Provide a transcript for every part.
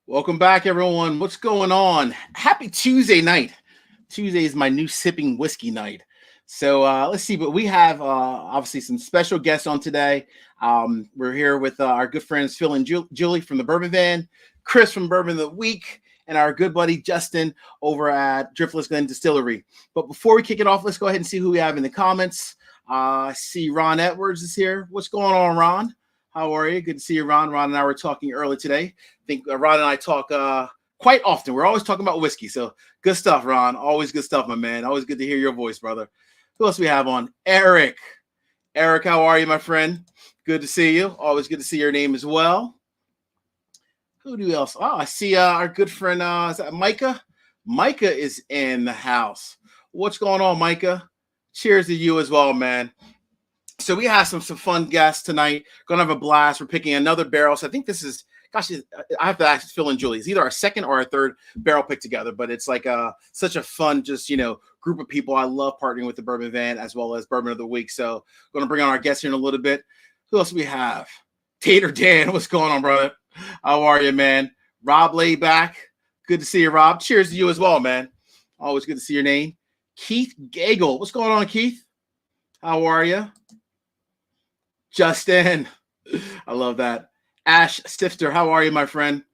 Welcome back, everyone. What's going on? Happy Tuesday night. Tuesday is my new sipping whiskey night. So let's see, but we have obviously some special guests on today. We're here with our good friends Phil and Julie from the Bourbon Van, Chris from Bourbon of the Week, and our good buddy Justin over at Driftless Glen Distillery. But before we kick it off, let's go ahead and see who we have in the comments. I see Ron Edwards is here. What's going on, Ron? How are you? Good to see you, Ron. Ron and I were talking earlier today. I think Ron and I talk quite often. We're always talking about whiskey. So good stuff, Ron. Always good stuff, my man. Always good to hear your voice, brother. Who else we have on? Eric. Eric, how are you, my friend? Good to see you. Always good to see your name as well. Who do else? Oh, I see our good friend. Is that Micah? Micah is in the house. What's going on, Micah? Cheers to you as well, man. So we have some fun guests tonight. Gonna have a blast. We're picking another barrel. So I think this is, gosh, I have to ask Phil and Julie. It's either our second or our third barrel pick together, but it's like such a fun, just group of people. I love partnering with the Bourbon Van as well as Bourbon of the Week. So gonna bring on our guests here in a little bit. Who else do we have? Tater Dan, what's going on, brother? How are you, man? Rob Layback. Good to see you, Rob. Cheers to you as well, man. Always good to see your name. Keith Gagel. What's going on, Keith? How are you? Justin, I love that. Ash Stifter, how are you, my friend?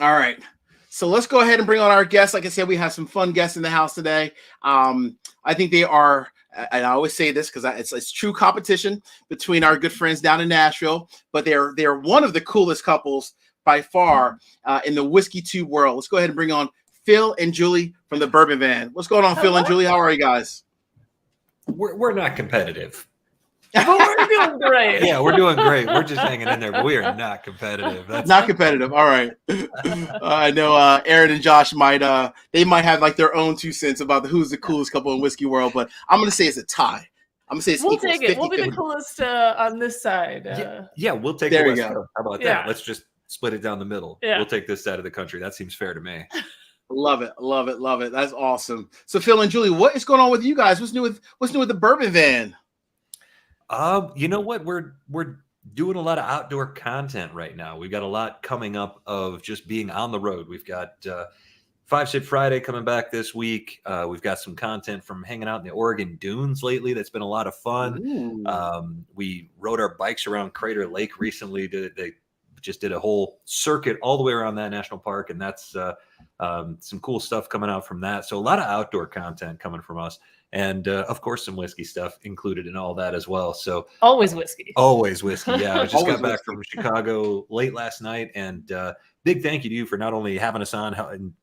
All right. So let's go ahead and bring on our guests. Like I said, we have some fun guests in the house today. I think they are, and I always say this because it's true competition between our good friends down in Nashville, but they're one of the coolest couples by far in the whiskey tube world. Let's go ahead and bring on Phil and Julie from the Bourbon Van. What's going on, Phil and Julie? How are you guys? We're not competitive. But we're doing great. Yeah, we're doing great. We're just hanging in there, but we are not competitive. That's not competitive. All right. I know Aaron and Josh might have like their own 2 cents about who's the coolest couple in whiskey world, but I'm gonna say it's a tie. I'm gonna say it's we'll take it. We'll be the coolest on this side. Yeah, we'll take there the West Coast. How about that? Let's just split it down the middle. Yeah. We'll take this side of the country. That seems fair to me. Love it, love it, love it. That's awesome. So Phil and Julie, what is going on with you guys? What's new with the Bourbon Van? You know what? We're doing a lot of outdoor content right now. We've got a lot coming up of just being on the road. We've got 5 Sip Friday coming back this week. We've got some content from hanging out in the Oregon dunes lately. That's been a lot of fun. We rode our bikes around Crater Lake recently. They just did a whole circuit all the way around that national park, and that's some cool stuff coming out from that. So a lot of outdoor content coming from us. And of course, some whiskey stuff included in all that as well. So always whiskey. Yeah, I just got back from Chicago late last night, and big thank you to you for not only having us on and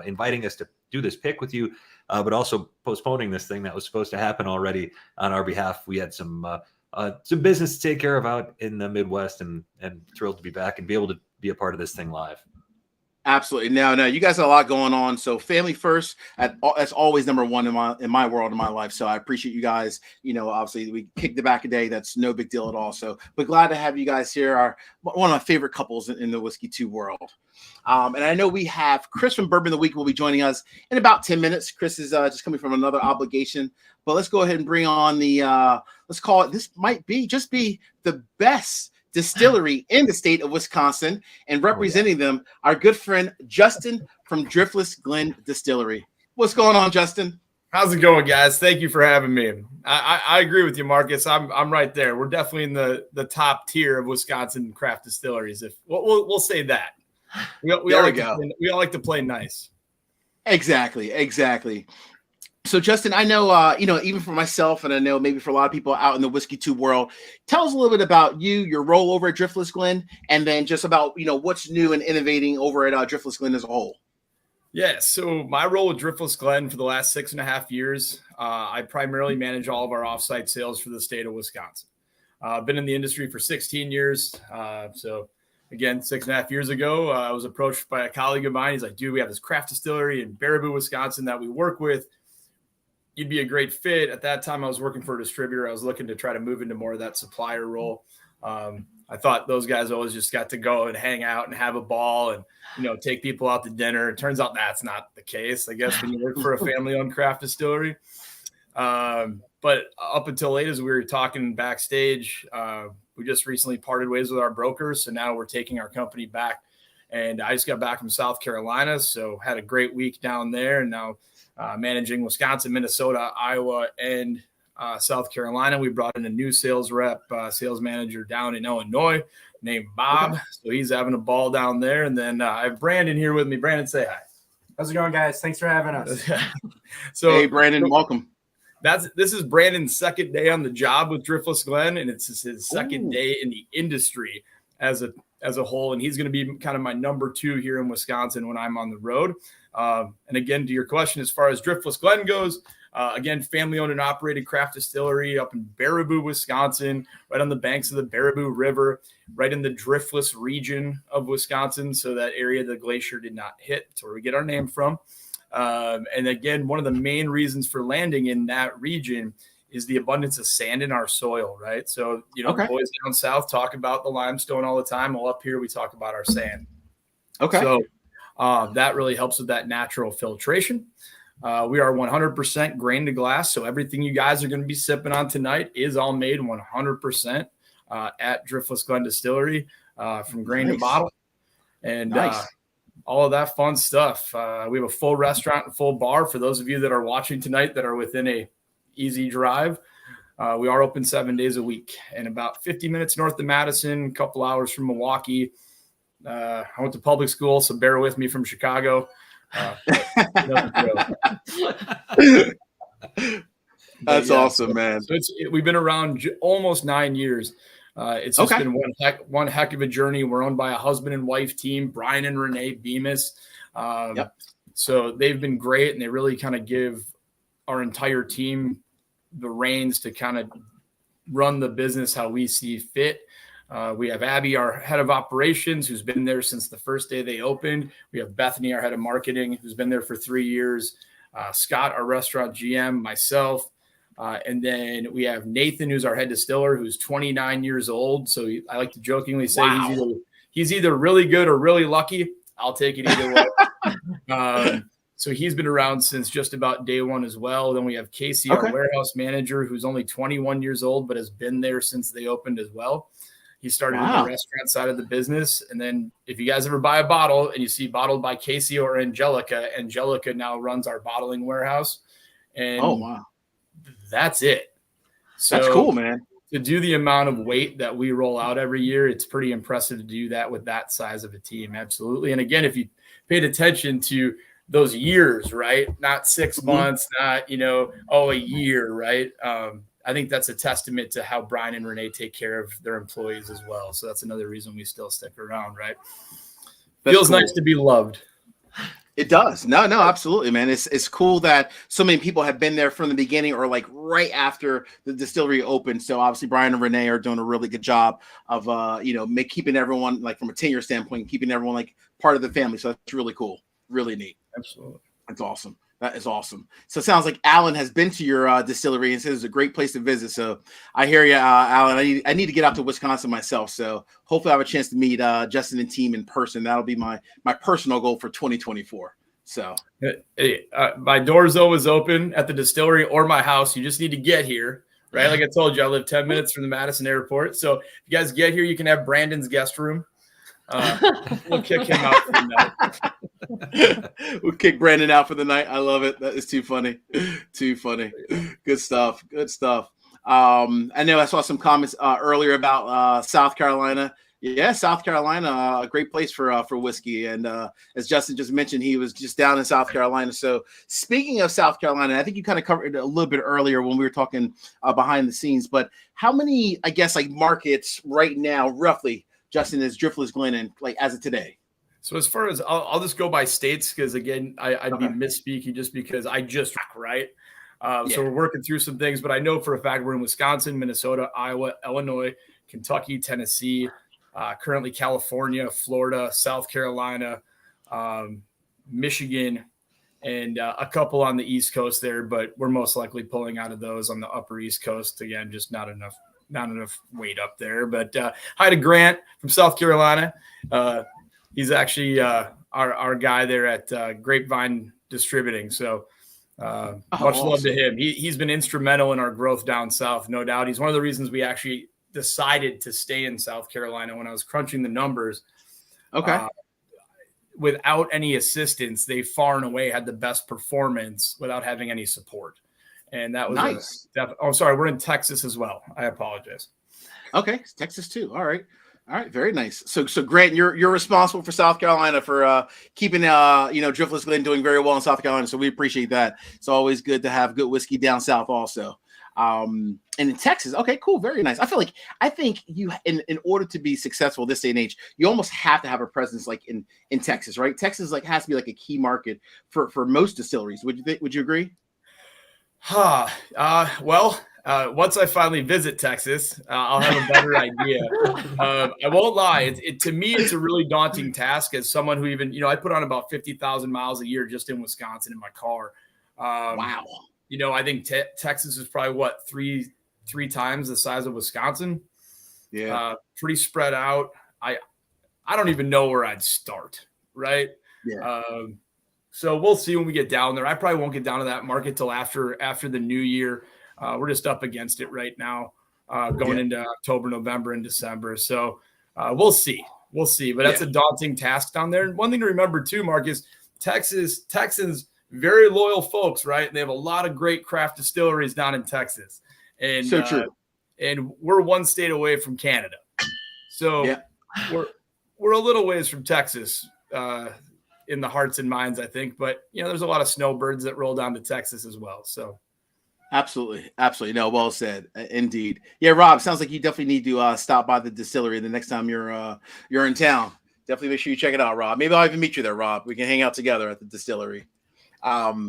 inviting us to do this pick with you, but also postponing this thing that was supposed to happen already on our behalf. We had some business to take care of out in the Midwest, and thrilled to be back and be able to be a part of this thing live. Absolutely. No, you guys have a lot going on. So family first, that's always number one in my world, in my life. So I appreciate you guys. Obviously we kicked it back a day. That's no big deal at all. So, but glad to have you guys here. One of my favorite couples in the whiskey tube world. And I know we have Chris from Bourbon of the Week will be joining us in about 10 minutes. Chris is just coming from another obligation, but let's go ahead and bring on let's call it, this might be the best distillery in the state of Wisconsin, and representing them, our good friend Justin from Driftless Glen Distillery. What's going on, Justin? How's it going, guys? Thank you for having me. I agree with you, Marcus. I'm right there. We're definitely in the top tier of Wisconsin craft distilleries. If we'll say that. We all like to play nice. Exactly. So, Justin, I know, even for myself, and I know maybe for a lot of people out in the whiskey tube world, tell us a little bit about your role over at Driftless Glen, and then just about, what's new and innovating over at Driftless Glen as a whole. Yeah, so my role with Driftless Glen for the last 6.5 years, I primarily manage all of our offsite sales for the state of Wisconsin. I've been in the industry for 16 years. So, again, 6.5 years ago, I was approached by a colleague of mine. He's like, dude, we have this craft distillery in Baraboo, Wisconsin that we work with. You'd be a great fit. At that time, I was working for a distributor. I was looking to try to move into more of that supplier role. I thought those guys always just got to go and hang out and have a ball and, take people out to dinner. It turns out that's not the case, I guess, when you work for a family-owned craft distillery. But up until late, as we were talking backstage, we just recently parted ways with our brokers. So now we're taking our company back And I just got back from South Carolina, so had a great week down there, and now managing Wisconsin, Minnesota, Iowa, and South Carolina. We brought in a new sales rep, sales manager down in Illinois named Bob. Okay. So he's having a ball down there. And then I have Brandon here with me. Brandon, say hi. How's it going, guys? Thanks for having us. So hey, Brandon, welcome. This is Brandon's second day on the job with Driftless Glen, and it's his second day in the industry as a whole. And he's going to be kind of my number 2 here in Wisconsin when I'm on the road. And again, to your question, as far as Driftless Glen goes, again, family-owned and operated craft distillery up in Baraboo, Wisconsin, right on the banks of the Baraboo River, right in the Driftless region of Wisconsin. So that area the glacier did not hit. That's where we get our name from. And again, one of the main reasons for landing in that region is the abundance of sand in our soil, right? So, boys down south talk about the limestone all the time. Well, up here we talk about our sand. Okay. So that really helps with that natural filtration. We are 100% grain to glass. So everything you guys are going to be sipping on tonight is all made 100% at Driftless Glen Distillery from grain to bottle. And all of that fun stuff. We have a full restaurant and full bar for those of you that are watching tonight that are within a easy drive. We are open 7 days a week and about 50 minutes north of Madison, a couple hours from Milwaukee. I went to public school, so bear with me from Chicago. That's awesome, man. So we've been around almost 9 years. It's just been one heck of a journey. We're owned by a husband and wife team, Brian and Renee Bemis. So they've been great, and they really kind of give our entire team the reins to kind of run the business how we see fit. We have Abby, our head of operations, who's been there since the first day they opened. We have Bethany, our head of marketing, who's been there for 3 years. Scott, our restaurant GM, myself. And then we have Nathan, who's our head distiller, who's 29 years old. So I like to jokingly say he's either really good or really lucky. I'll take it either way. So he's been around since just about day one as well. Then we have Casey, our warehouse manager, who's only 21 years old, but has been there since they opened as well. He started in the restaurant side of the business. And then if you guys ever buy a bottle and you see bottled by Casey or Angelica now runs our bottling warehouse. And that's it. So that's cool, man. To do the amount of weight that we roll out every year, it's pretty impressive to do that with that size of a team. Absolutely. And again, if you paid attention to those years, right? Not 6 months, not, a year, right? I think that's a testament to how Brian and Renee take care of their employees as well. So that's another reason we still stick around, right? Feels nice to be loved. It does. No, absolutely, man. It's cool that so many people have been there from the beginning or like right after the distillery opened. So obviously Brian and Renee are doing a really good job of, keeping everyone, like from a tenure standpoint, keeping everyone like part of the family. So that's really cool. Really neat. Absolutely. That's awesome. That is awesome. So it sounds like Alan has been to your distillery and says it's a great place to visit. So I hear you, Alan. I need to get out to Wisconsin myself. So hopefully I have a chance to meet Justin and team in person. That'll be my personal goal for 2024. So my door's always open at the distillery or my house. You just need to get here, right? Like I told you, I live 10 minutes from the Madison airport. So if you guys get here, you can have Brandon's guest room. We'll kick him out for the night. We'll kick Brandon out for the night. I love it. That is too funny. Too funny. Good stuff. I know I saw some comments earlier about South Carolina. Yeah, South Carolina, a great place for whiskey. And as Justin just mentioned, he was just down in South Carolina. So speaking of South Carolina, I think you kind of covered it a little bit earlier when we were talking behind the scenes. But how many, I guess, like markets right now, roughly, Justin, is Driftless Glen in, like as of today? So as far as I'll just go by states because again I'd be misspeaking just because I just right. So we're working through some things, but I know for a fact we're in Wisconsin, Minnesota, Iowa, Illinois, Kentucky, Tennessee, currently California, Florida, South Carolina, Michigan, and a couple on the East Coast there. But we're most likely pulling out of those on the Upper East Coast. Again, just not enough weight up there. But hi to Grant from South Carolina. He's actually our guy there at Grapevine Distributing. So much love to him. He's been instrumental in our growth down south, no doubt. He's one of the reasons we actually decided to stay in South Carolina when I was crunching the numbers. without any assistance, they far and away had the best performance without having any support. And that was nice. Sorry, we're in Texas as well. I apologize. Okay, Texas too. All right, very nice. So Grant, you're responsible for South Carolina for keeping Driftless Glen doing very well in South Carolina. So we appreciate that. It's always good to have good whiskey down south also. And in Texas, okay, cool, very nice. I think you in order to be successful this day and age, you almost have to have a presence like in Texas, right? Texas has to be like a key market for most distilleries. Would you agree? Well, once I finally visit Texas, I'll have a better idea. I won't lie. To me, it's a really daunting task as someone who even, I put on about 50,000 miles a year just in Wisconsin in my car. Wow. I think Texas is probably three times the size of Wisconsin. Yeah. Pretty spread out. I don't even know where I'd start. Right. Yeah. So we'll see when we get down there. I probably won't get down to that market till after the new year. We're just up against it right now, going into October, November, and December. So we'll see. But that's a daunting task down there. And one thing to remember too, Mark, is Texans, very loyal folks, right? They have a lot of great craft distilleries down in Texas. And so true. And we're one state away from Canada. So we're a little ways from Texas. In the hearts and minds, I think, but there's a lot of snowbirds that roll down to Texas as well. So, absolutely. No, well said, indeed. Yeah, Rob, sounds like you definitely need to stop by the distillery the next time you're in town. Definitely make sure you check it out, Rob. Maybe I'll even meet you there, Rob. We can hang out together at the distillery. All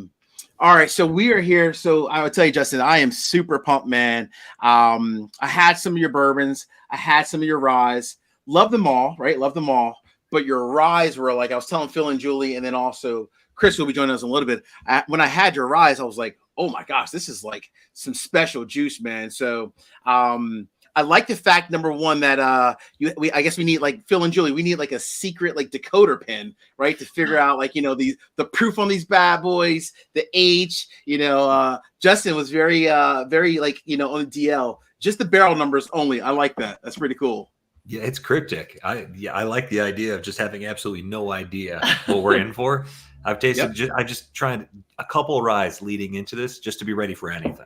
right, so we are here. So I would tell you, Justin, I am super pumped, man. I had some of your bourbons, I had some of your ryes. Love them all, right? Love them all. But your ryes were like, I was telling Phil and Julie, and then also Chris will be joining us in a little bit. When I had your ryes, I was like, oh my gosh, this is like some special juice, man. So I like the fact, number one, that I guess we need, like Phil and Julie, we need like a secret like decoder pin, right? To figure out like, the proof on these bad boys, the age, Justin was very like, on the DL, just the barrel numbers only. I like that. That's pretty cool. Yeah, it's cryptic. I like the idea of just having absolutely no idea what we're in for. I've tasted. I just tried a couple of ryes leading into this just to be ready for anything.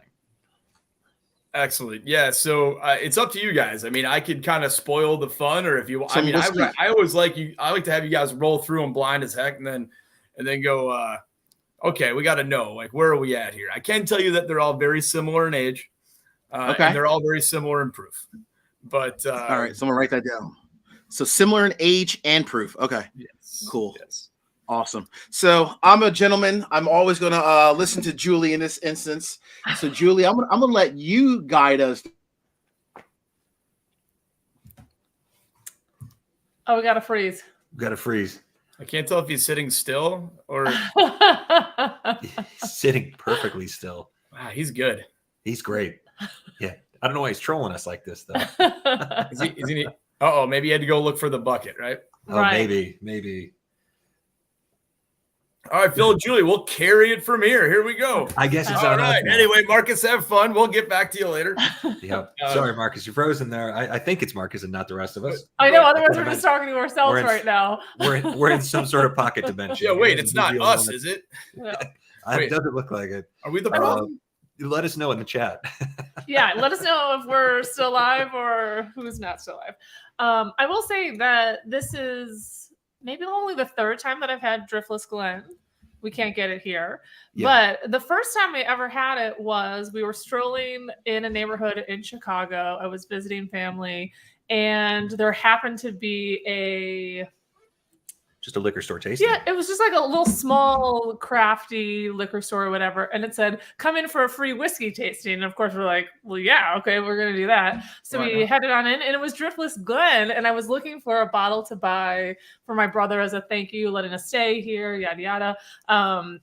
Excellent. Yeah. So it's up to you guys. I mean, I could kind of spoil the fun, or if you. I always like you. I like to have you guys roll through them blind as heck, and then go. Okay, we got to know, like, where are we at here? I can tell you that they're all very similar in age. And they're all very similar in proof. But all right, someone write that down. So similar in age and proof. Okay. Yes. Cool. Yes. Awesome. So I'm a gentleman. I'm always gonna listen to Julie in this instance. So Julie, I'm gonna let you guide us. Oh, we gotta freeze. I can't tell if he's sitting still or sitting perfectly still. Wow, he's good. He's great. Yeah. I don't know why he's trolling us like this, though. Is he? Maybe he had to go look for the bucket, right? Oh, right. Maybe. All right, Phil and Julie, we'll carry it from here. Here we go. I guess it's all right. Anyway, Marcus, have fun. We'll get back to you later. Yep. Sorry, Marcus, you're frozen there. I think it's Marcus and not the rest of us. I know. Otherwise, we're just talking to ourselves right now. We're in some sort of pocket dimension. Yeah. Wait, it's not us, is it? No. It doesn't look like it. Are we the problem? Let us know in the chat. Yeah, let us know if we're still alive or who's not still alive. I will say that this is maybe only the third time that I've had Driftless Glen. We can't get it here. Yeah. But the first time I ever had it was we were strolling in a neighborhood in Chicago. I was visiting family, and there happened to be just a liquor store tasting. Yeah, it was just like a little small crafty liquor store or whatever. And it said, come in for a free whiskey tasting. And of course we're like, well, yeah, okay, we're going to do that. So we headed on in, and it was Driftless Glen. And I was looking for a bottle to buy for my brother as a thank you, letting us stay here, yada, yada.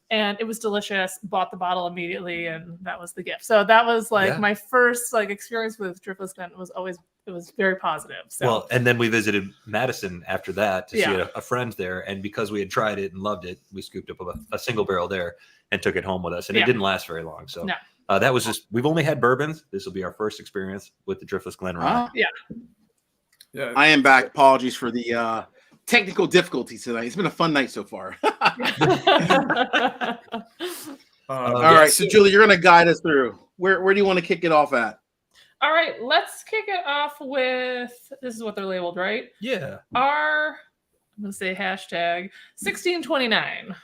And it was delicious. Bought the bottle immediately, and that was the gift. So that was like my first like experience with Driftless Glen. It was very positive. So. Well, and then we visited Madison after that to see a friend there. And because we had tried it and loved it, we scooped up a single barrel there and took it home with us. And it didn't last very long. So that was just, we've only had bourbons. This will be our first experience with the Driftless Glen rye. Yeah. I am back. Apologies for the technical difficulties tonight. It's been a fun night so far. All right, so Julie, you're going to guide us through. Where do you want to kick it off at? All right, let's kick it off with, this is what they're labeled, right? Yeah. I'm going to say hashtag 1629.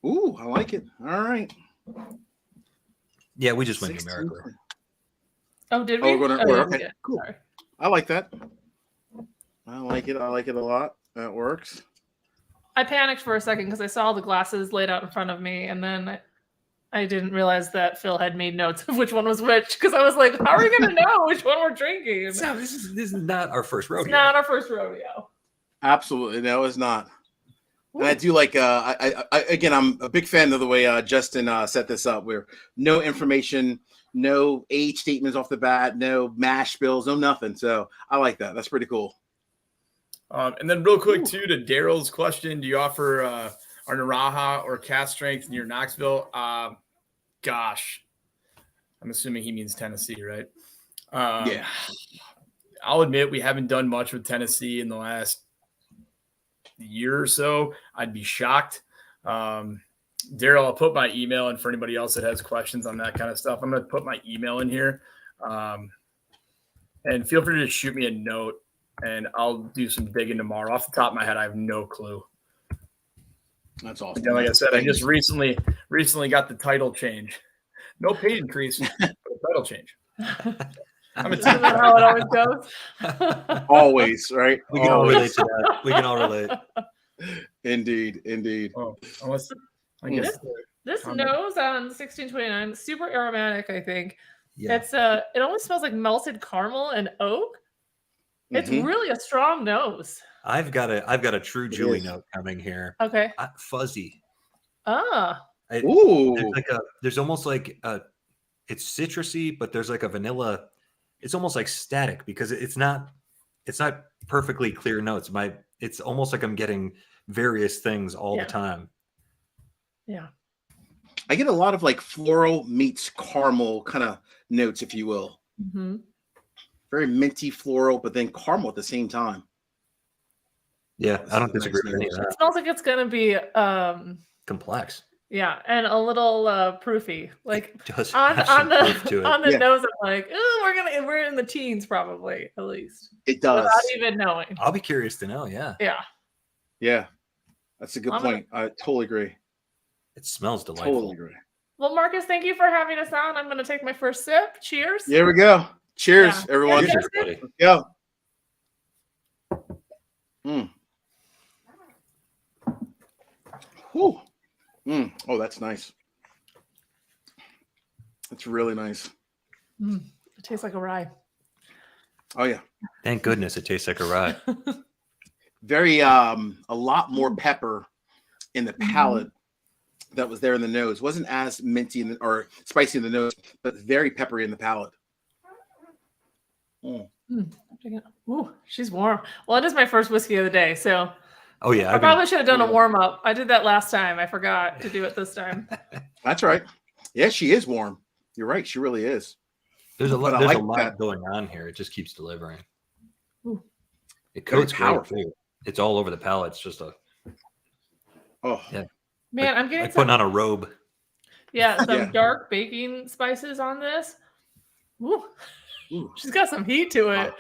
Ooh, I like it. All right. Yeah, we just went numerical. Oh, did we? Oh, we're going to order. Okay, yeah. cool. Sorry. I like that. I like it. I like it a lot. That works. I panicked for a second because I saw the glasses laid out in front of me, and then I didn't realize that Phil had made notes of which one was which, because I was like, how are we going to know which one we're drinking? So this is not our first rodeo. It's not our first rodeo. Absolutely. No, it's not. And I do like, again, I'm a big fan of the way Justin set this up, where no information, no age statements off the bat, no mash bills, no nothing. So I like that. That's pretty cool. And then real quick, too, to Daryl's question, do you offer our Naraha or cast strength near Knoxville? Gosh, I'm assuming he means Tennessee, right? Yeah. I'll admit we haven't done much with Tennessee in the last year or so. I'd be shocked. Daryl, I'll put my email in for anybody else that has questions on that kind of stuff. I'm going to put my email in here. And feel free to shoot me a note, and I'll do some digging tomorrow. Off the top of my head, I have no clue. That's awesome. Again, like I said, I just recently got the title change. No pay increase, but a title change. I'm a Isn't that how it always goes? Always, right? We can all relate to that. We can all relate. Indeed. Oh, unless I guess This nose on 1629, super aromatic, I think. Yeah. It's it almost smells like melted caramel and oak. It's really a strong nose. I've got a true Julie note coming here. Okay. Fuzzy. Ah. Ooh. There's almost like it's citrusy, but there's like a vanilla. It's almost like static because it's not perfectly clear notes. It's almost like I'm getting various things all the time. Yeah. I get a lot of like floral meets caramel kind of notes, if you will. Mm-hmm. Very minty floral, but then caramel at the same time. Yeah, I don't disagree with any of that. It smells like it's gonna be Complex. yeah, and a little proofy. Like Just on the Yeah. nose, I'm like, oh, we're in the teens probably, at least. It does. Without even knowing. I'll be curious to know. Yeah. Yeah. That's a good point. I totally agree. It smells delightful. Totally agree. Well, Marcus, thank you for having us on. I'm gonna take my first sip. Cheers. There we go. Cheers, everyone. Cheers, everybody. Let's go. Whew. Oh, that's nice. That's really nice. It tastes like a rye. Oh yeah. Thank goodness it tastes like a rye. Very a lot more pepper in the palate that was there in the nose. Wasn't as minty or spicy in the nose, but very peppery in the palate. Ooh, she's warm. Well, it is my first whiskey of the day, so Oh yeah. I probably should have done a warm up. I did that last time. I forgot to do it this time. That's right. Yeah, she is warm. You're right. She really is. There's a lot. But I There's like a lot that. going on here. It just keeps delivering. Ooh. It Very coats great powerful. too. It's all over the palate. It's just Oh, yeah. Man, I'm getting like putting on a robe. some dark baking spices on this. Ooh. She's got some heat to it.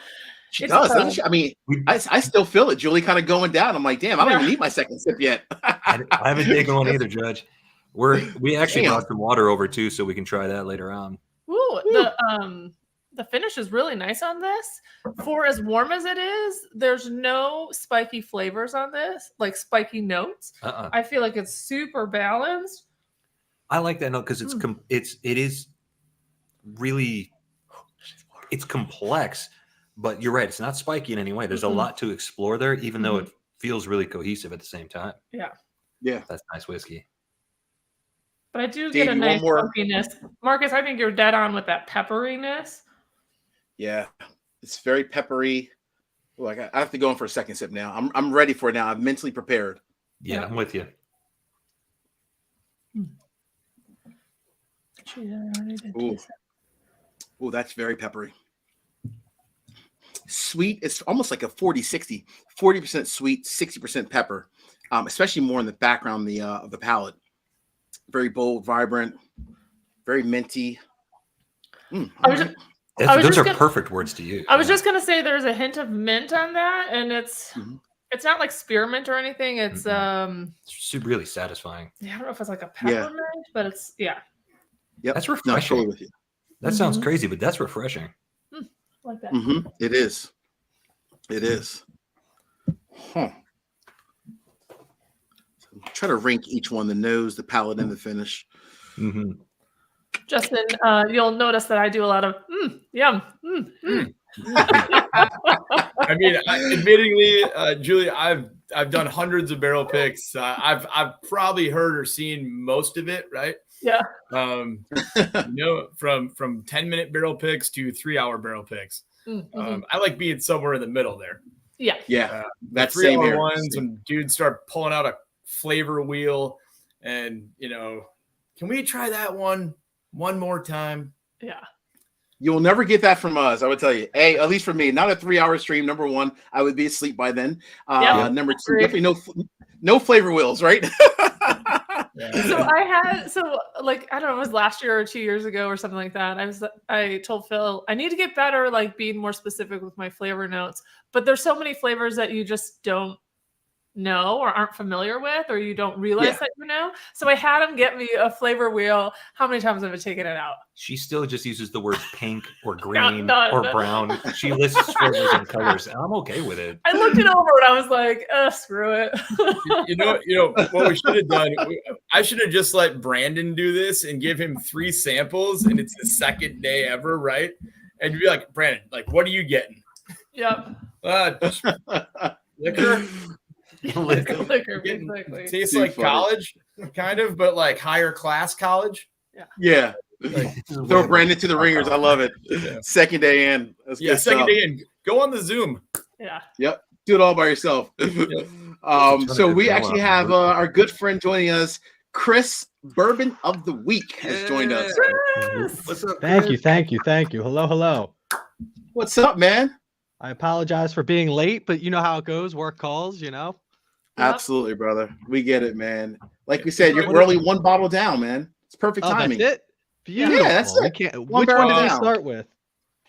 She does, doesn't she? I mean, I still feel it. Julie kind of going down. I'm like, damn, I don't even need my second sip yet. I haven't taken one either, Judge. We actually brought some water over too, so we can try that later on. Ooh, the finish is really nice on this. For as warm as it is, there's no spiky flavors on this, like spiky notes. I feel like it's super balanced. I like that note because it is really it's complex, but you're right. It's not spiky in any way. There's a lot to explore there, even though it feels really cohesive at the same time. Yeah. That's nice whiskey. But I do get a nice funkiness. Marcus, I think you're dead on with that pepperiness. Yeah, it's very peppery. Like I have to go in for a second sip now. I'm ready for it now. I'm mentally prepared. Yeah, I'm with you. Ooh, that's very peppery. sweet. It's almost like a 40-60, 40% sweet, 60% pepper, especially more in the background of the palate. Very bold, vibrant, very minty. Those are perfect words to use. I was just gonna say there's a hint of mint on that, and it's not like spearmint or anything. It's it's really satisfying. Yeah, I don't know if it's like a peppermint, but it's Yep, that's refreshing. No, totally with you. That sounds crazy, but that's refreshing. Like that. It is. It is. Huh. Try to rank each one: the nose, the palate, and the finish. Justin, you'll notice that I do a lot of yum. I mean, admittingly, Julie, I've done hundreds of barrel picks. I've probably heard or seen most of it, right? Yeah. From 10-minute barrel picks to 3-hour barrel picks. I like being somewhere in the middle there. Yeah. Yeah. That's 3-hour ones when dudes start pulling out a flavor wheel and, can we try that one more time? Yeah. You'll never get that from us, I would tell you. Hey, at least for me, not a 3-hour stream. Number one, I would be asleep by then. Number two, definitely no flavor wheels, right? So I don't know, it was last year or 2 years ago or something like that. I told Phil I need to get better, like being more specific with my flavor notes. But there's so many flavors that you just don't know or aren't familiar with, or you don't realize that you know. So I had him get me a flavor wheel. How many times have I taken it out? She still just uses the words pink or green or brown. She lists flavors and colors, and I'm okay with it. I looked it over and I was like, screw it. You know what we should have done? I should have just let Brandon do this and give him 3 samples, and it's his second day ever, right? And you'd be like, Brandon, like, what are you getting? Yep. Liquor. Liquor, exactly. Tastes like college, kind of, but like higher class college. Yeah. Throw Brandon to the ringers. I love it. Second day in. Second day in. Go on the Zoom. Yeah. Yep. Do it all by yourself. So we actually have our good friend joining us, Chris, Bourbon of the Week, has joined us. What's up? Thank you. Hello. What's up, man? I apologize for being late, but you know how it goes. Work calls, Absolutely, brother. We get it, man. Like we said, we're only one bottle down, man. It's perfect timing. That's it. Beautiful. Yeah, that's it. Which one did we start with?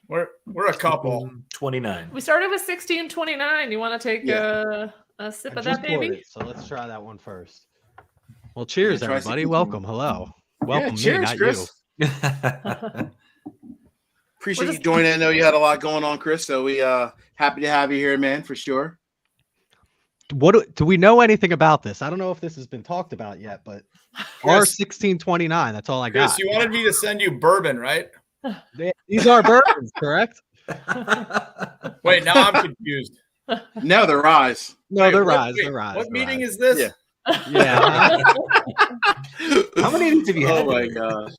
We're a couple. 29. We started with 1629. You want to take a sip of that, baby? So let's try that one first. Well, cheers, everybody. Welcome. Hello. Welcome, cheers, me, not Chris. you. Appreciate you joining. I know you had a lot going on, Chris. So we happy to have you here, man, for sure. Do we know anything about this? I don't know if this has been talked about yet, but R1629. That's all I got. Chris, you wanted me to send you bourbon, right? These are bourbons, correct? Wait, now I'm confused. No, they're ryes. No, they're ryes. They're ryes. What meeting is this? Yeah. How many of these have you had? Oh my gosh.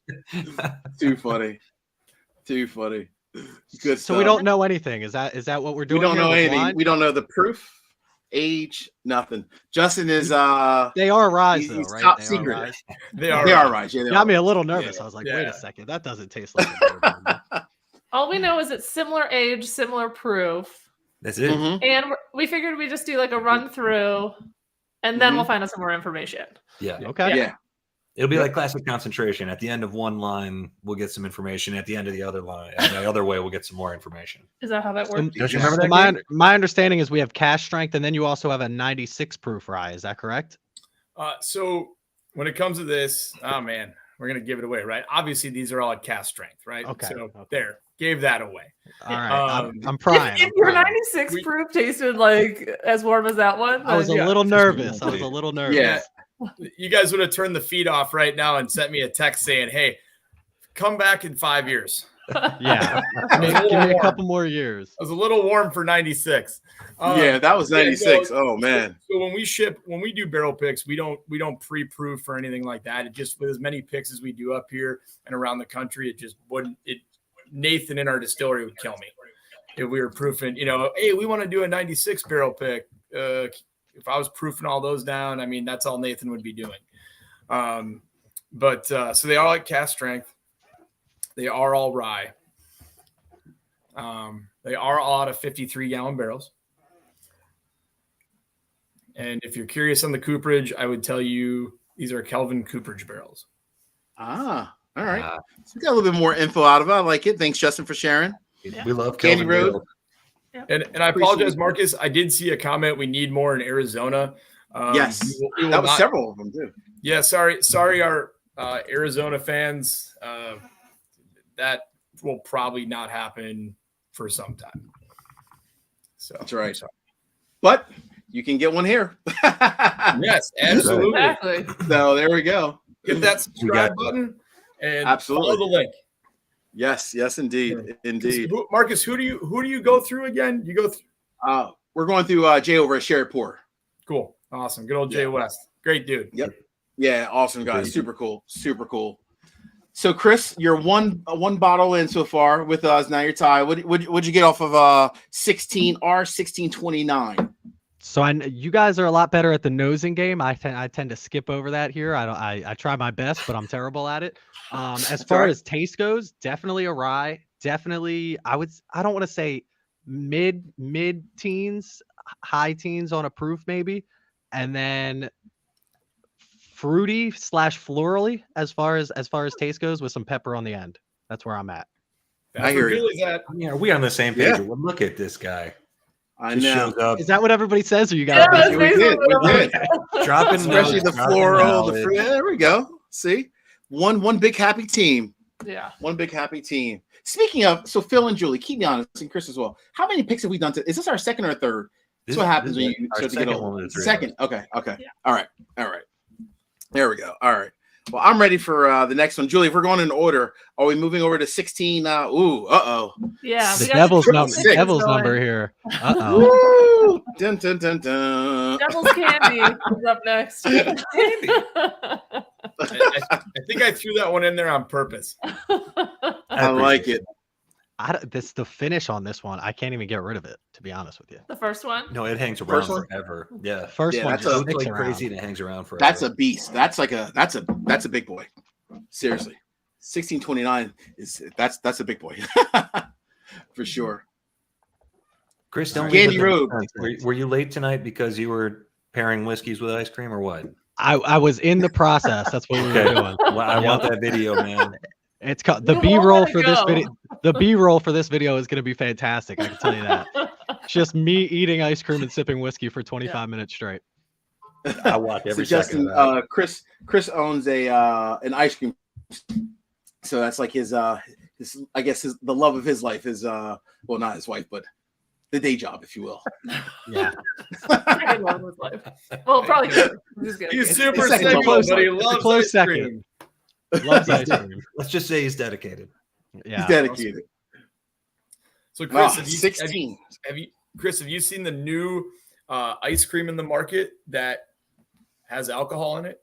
Too funny. Good So stuff. we don't know anything. Is that what we're doing? We don't know anything. Blind? We don't know the proof, age, nothing. Justin is They are ryes, though, he's right? top They secret. Are ryes. They are ryes. Yeah, they Got are. me a little nervous. Yeah. I was like, Yeah. wait a second. That doesn't taste like a bourbon. All we know is it's similar age, similar proof. That's it. Mhm. And we figured we'd just do like a run through, and then we'll find out some more information. Yeah. Okay. Yeah. It'll be like classic concentration. At the end of one line, we'll get some information. At the end of the other line, and the other way, we'll get some more information. Is that how that works? Don't you remember that? My understanding is we have cash strength, and then you also have a 96 proof rye. Is that correct? So when it comes to this, oh man, we're gonna give it away, right? Obviously, these are all at cast strength, right? Okay. So there, gave that away. All right. Um, I'm prying. If your 96 proof tasted like as warm as that one, I was a then little nervous. Yeah. You guys would have turned the feed off right now and sent me a text saying, "Hey, come back in 5 years." Yeah. Give me a couple more years. I was a little warm for 96. Yeah, that was 96. Oh man. So when we do barrel picks, we don't pre-proof or anything like that. It just, with as many picks as we do up here and around the country, it just wouldn't. Nathan in our distillery would kill me if we were proofing. Hey, we want to do a 96 barrel pick. If I was proofing all those down, I mean, that's all Nathan would be doing. So they are like cast strength. They are all rye. They are all out of 53-gallon barrels. And if you're curious on the cooperage, I would tell you these are Kelvin cooperage barrels. All right. So we got a little bit more info out of it. I like it. Thanks, Justin, for sharing. We love Candy Kelvin Road. Barrel. And I apologize, Marcus. I did see a comment. We need more in Arizona. Yes, we will that was not, several of them too. Yeah, sorry, our Arizona fans. That will probably not happen for some time. So that's right. But you can get one here. Yes, absolutely. Exactly. So there we go. Hit that subscribe button and absolutely follow the link. Yes, indeed. Marcus, who do you go through again? You go through. We're going through Jay over at Sharpee. Cool, awesome, good old Jay West, great dude. Yep. Yeah, awesome guy. Super cool. So, Chris, you're one bottle in so far with us. Now you're tied. What'd you get off of 1629? So you guys are a lot better at the nosing game. I tend to skip over that here. I try my best, but I'm terrible at it. As far as taste goes, definitely a rye. Definitely, I don't want to say mid teens, high teens on a proof maybe, and then fruity / florally as far as taste goes with some pepper on the end. That's where I'm at. I hear you. Yeah, are we on the same page? Yeah. Well, look at this guy. I know. Is that what everybody says? Or you guys? Yeah, we did. Dropping especially the floral. There we go. See, one big happy team. Yeah, one big happy team. Speaking of, so Phil and Julie, keep me honest, and Chris as well. How many picks have we done? Is this our second or third? That's what happens when you start to get old. Second. Okay. Yeah. All right. There we go. All right. Well, I'm ready for the next one. Julie, if we're going in order, are we moving over to 16? Yeah. The devil's number here. Dun, dun, dun, dun. Devil's Candy is up next. I think I threw that one in there on purpose. I like it. The finish on this one, I can't even get rid of it, to be honest with you. The first one? No, it hangs around forever. Yeah. First one that's like crazy and it hangs around forever. That's a beast. That's a big boy. Seriously. 1629 that's a big boy. For sure. Chris, don't Candy Road. Were you late tonight because you were pairing whiskeys with ice cream or what? I was in the process. That's what we were doing. Well, I want that video, man. It's called the B-roll for this video. The B-roll for this video is going to be fantastic. I can tell you that. Just me eating ice cream and sipping whiskey for 25 minutes straight. I watch every second. Chris owns an ice cream. So that's like his I guess the love of his life is well, not his wife, but the day job, if you will. Yeah. I love his life. Well, probably good. He's super single, but he loves ice cream. Loves ice cream. Let's just say he's dedicated. Yeah, he's dedicated. So, Chris, have you seen the new ice cream in the market that has alcohol in it?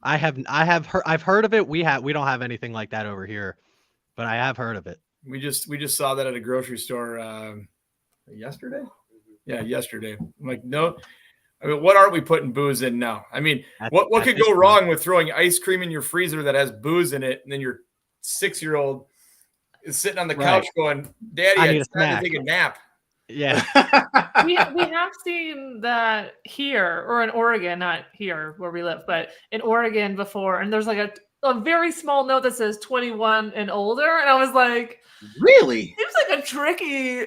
I've heard of it. We don't have anything like that over here, but I have heard of it. We just saw that at a grocery store yesterday. Yeah, yesterday. I'm like, no. I mean, what aren't we putting booze in now? I mean, what could go wrong with throwing ice cream in your freezer that has booze in it, and then your 6-year-old is sitting on the couch going, "Daddy, it's time to take a nap." Yeah. we have seen that here, or in Oregon, not here where we live, but in Oregon before, and there's like a very small note that says 21 and older, and I was like, really? Seems like a tricky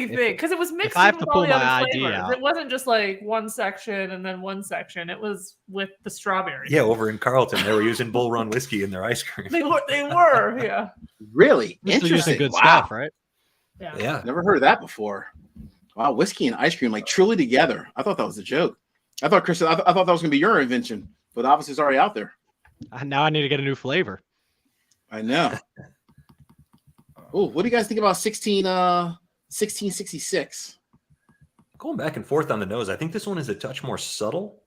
thing, because it was mixed with all the other ID flavors. out. It wasn't just like one section and then one section. It was with the strawberry. Yeah, over in Carlton, they were using Bull Run whiskey in their ice cream. They were, yeah. Really? Interesting. Good stuff, right? Yeah. Never heard of that before. Wow, whiskey and ice cream like truly together. I thought that was a joke. I thought, Chris, I thought that was gonna be your invention, but obviously it's already out there. Now I need to get a new flavor. I know. Oh, what do you guys think about 1666? Going back and forth on the nose, I think this one is a touch more subtle,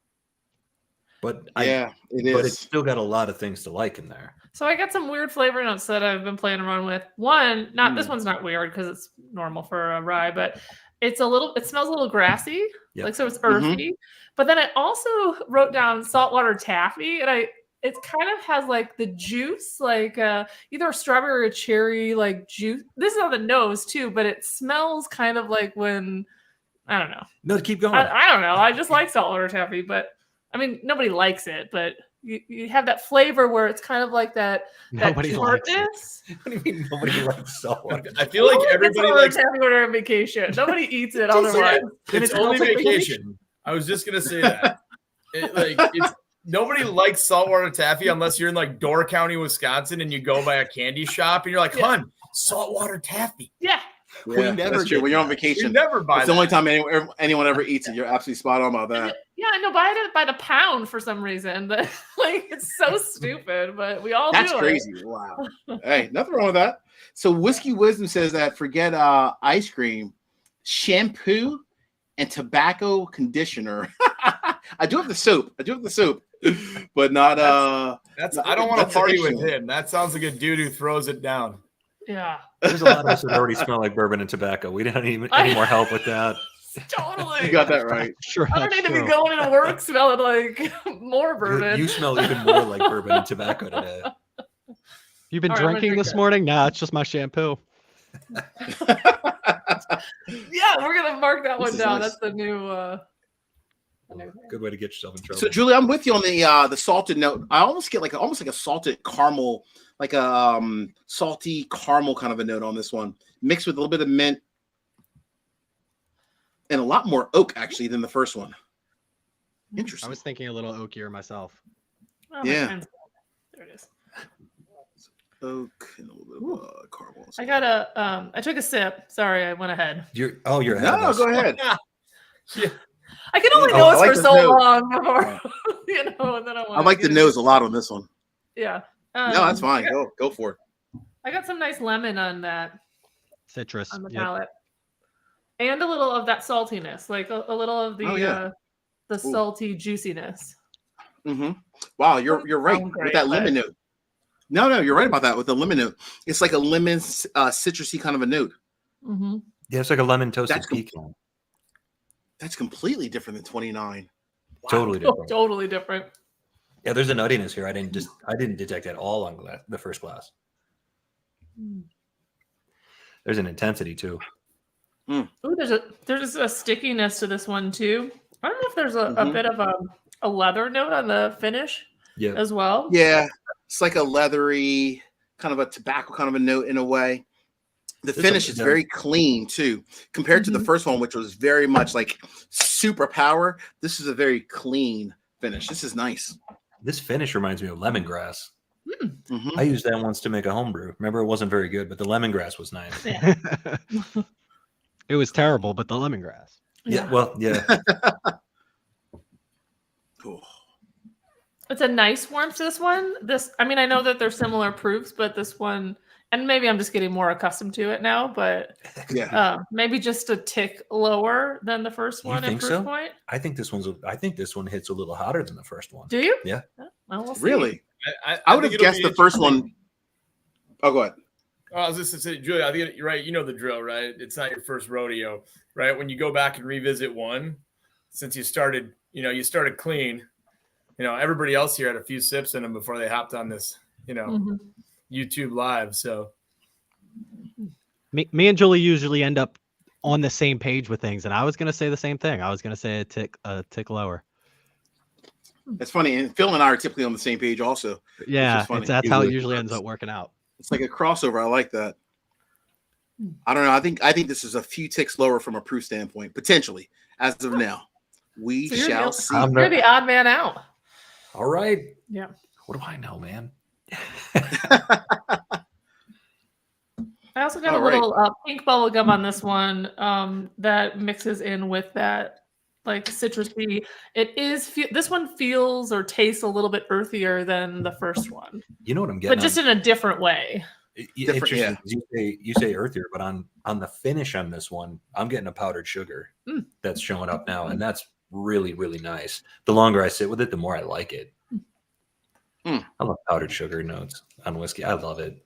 but it is. But it's still got a lot of things to like in there. So I got some weird flavor notes that I've been playing around with. One, this one's not weird because it's normal for a rye, but it smells a little grassy, so it's earthy. But then I also wrote down saltwater taffy, and it kind of has like the juice, like either a strawberry or a cherry, like juice. This is on the nose too, but it smells kind of like when, I don't know. No, keep going. I don't know. I just like saltwater taffy, but I mean, nobody likes it, but you have that flavor where it's kind of like that Nobody likes it. tartness. What do you mean nobody likes saltwater? I feel like everybody likes taffy when they're on vacation. Nobody eats it otherwise. it's only vacation. I was just gonna say that. Nobody likes saltwater taffy unless you're in like Door County, Wisconsin, and you go by a candy shop and you're like, "Hun, saltwater taffy." Yeah. We never do. When you're on vacation, We never buy it's the only time anyone ever eats it. You're absolutely spot on about that. Yeah, I know. Buy it by the pound for some reason. But like, it's so stupid. But we all That's do crazy. Wow. Hey, nothing wrong with that. So Whiskey Wisdom says that forget ice cream, shampoo, and tobacco conditioner. I do have the soap. But not That's I don't want to party with him. That sounds like a dude who throws it down. Yeah. There's a lot of us that already smell like bourbon and tobacco. We don't need any more help with that. Totally. You got that right. Sure. I don't need to be going into work smelling like more bourbon. You smell even more like bourbon and tobacco today. You've been All right, I'm gonna drinking drink this that. morning? Nah, it's just my shampoo. Yeah, we're gonna mark that one is down. nice. That's the new. Good way to get yourself in trouble. So Julie, I'm with you on the salted note. I almost get almost like a salted caramel, like a salty caramel kind of a note on this one, mixed with a little bit of mint and a lot more oak actually than the first one. I Interesting. was thinking a little oakier myself. Oh, Yeah. There it is. Oak and a little bit of caramel. I got a. I took a sip. Sorry, I went ahead. You're ahead of No, us. go ahead. I can only Oh, nose I like for the so nose. long before, and then I like the nose a lot on this one. Yeah. No, that's fine. Go for it. I got some nice lemon on that, Citrus. on the Yep. palate, and a little of that saltiness, like a little of the Oh, yeah. the salty juiciness. Mm-hmm. Wow, you're right Sound with great, that but- lemon note. No, you're right about that with the lemon note. It's like a lemon citrusy kind of a note. Mm-hmm. Yeah, it's like a lemon toasted That's com- pecan. That's completely different than 29. Wow. Totally different. Totally different. Yeah, there's a nuttiness here. I didn't detect at all on the first glass. There's an intensity too. Ooh, there's a stickiness to this one too. I don't know if there's a Mhm. bit of a leather note on the finish Yeah. as well. Yeah, it's like a leathery kind of a tobacco kind of a note in a way. The This finish one- is very clean too, compared to the first one, which was very much like super power. This is a very clean finish. This is nice. This finish reminds me of lemongrass. Mhm. I used that once to make a homebrew. Remember, it wasn't very good, but the lemongrass was nice. It was terrible, but the lemongrass. Yeah, well, yeah. Cool. It's a nice warmth to this one. I mean, I know that they're similar proofs, but this one, and maybe I'm just getting more accustomed to it now, but Yeah. maybe just a tick lower than the first You one at think first so? point. I think this one hits a little hotter than the first one. Do you? Yeah. Well, we'll see. Really? I I would have think it'll guessed be the first interesting. one. Oh, go ahead. I was just to say, Julia, I think you're right. You know the drill, right? It's not your first rodeo, right? When you go back and revisit one, since you started clean, everybody else here had a few sips in them before they hopped on this, Mhm. YouTube live. So Me and Julie usually end up on the same page with things, and I was gonna say the same thing. I was gonna say a tick lower. It's funny, and Phil and I are typically on the same page also. Yeah, funny. that's how it Usually usually ends works. up working out. It's like a crossover. I like that. I don't know. I think this is a few ticks lower from a proof standpoint, potentially, as of now. We So you're shall the- see. You're the odd man out. All right. Yeah. What do I know, man? I also got All a right. little pink bubble gum on this one that mixes in with that like citrusy. This one feels or tastes a little bit earthier than the first one, You know what I'm getting? but just in a different way. Interesting. yeah. You say earthier, but on the finish on this one, I'm getting a powdered sugar that's showing up now, and that's really, really nice. The longer I sit with it, the more I like it. Mm. I love powdered sugar notes on whiskey. I love it.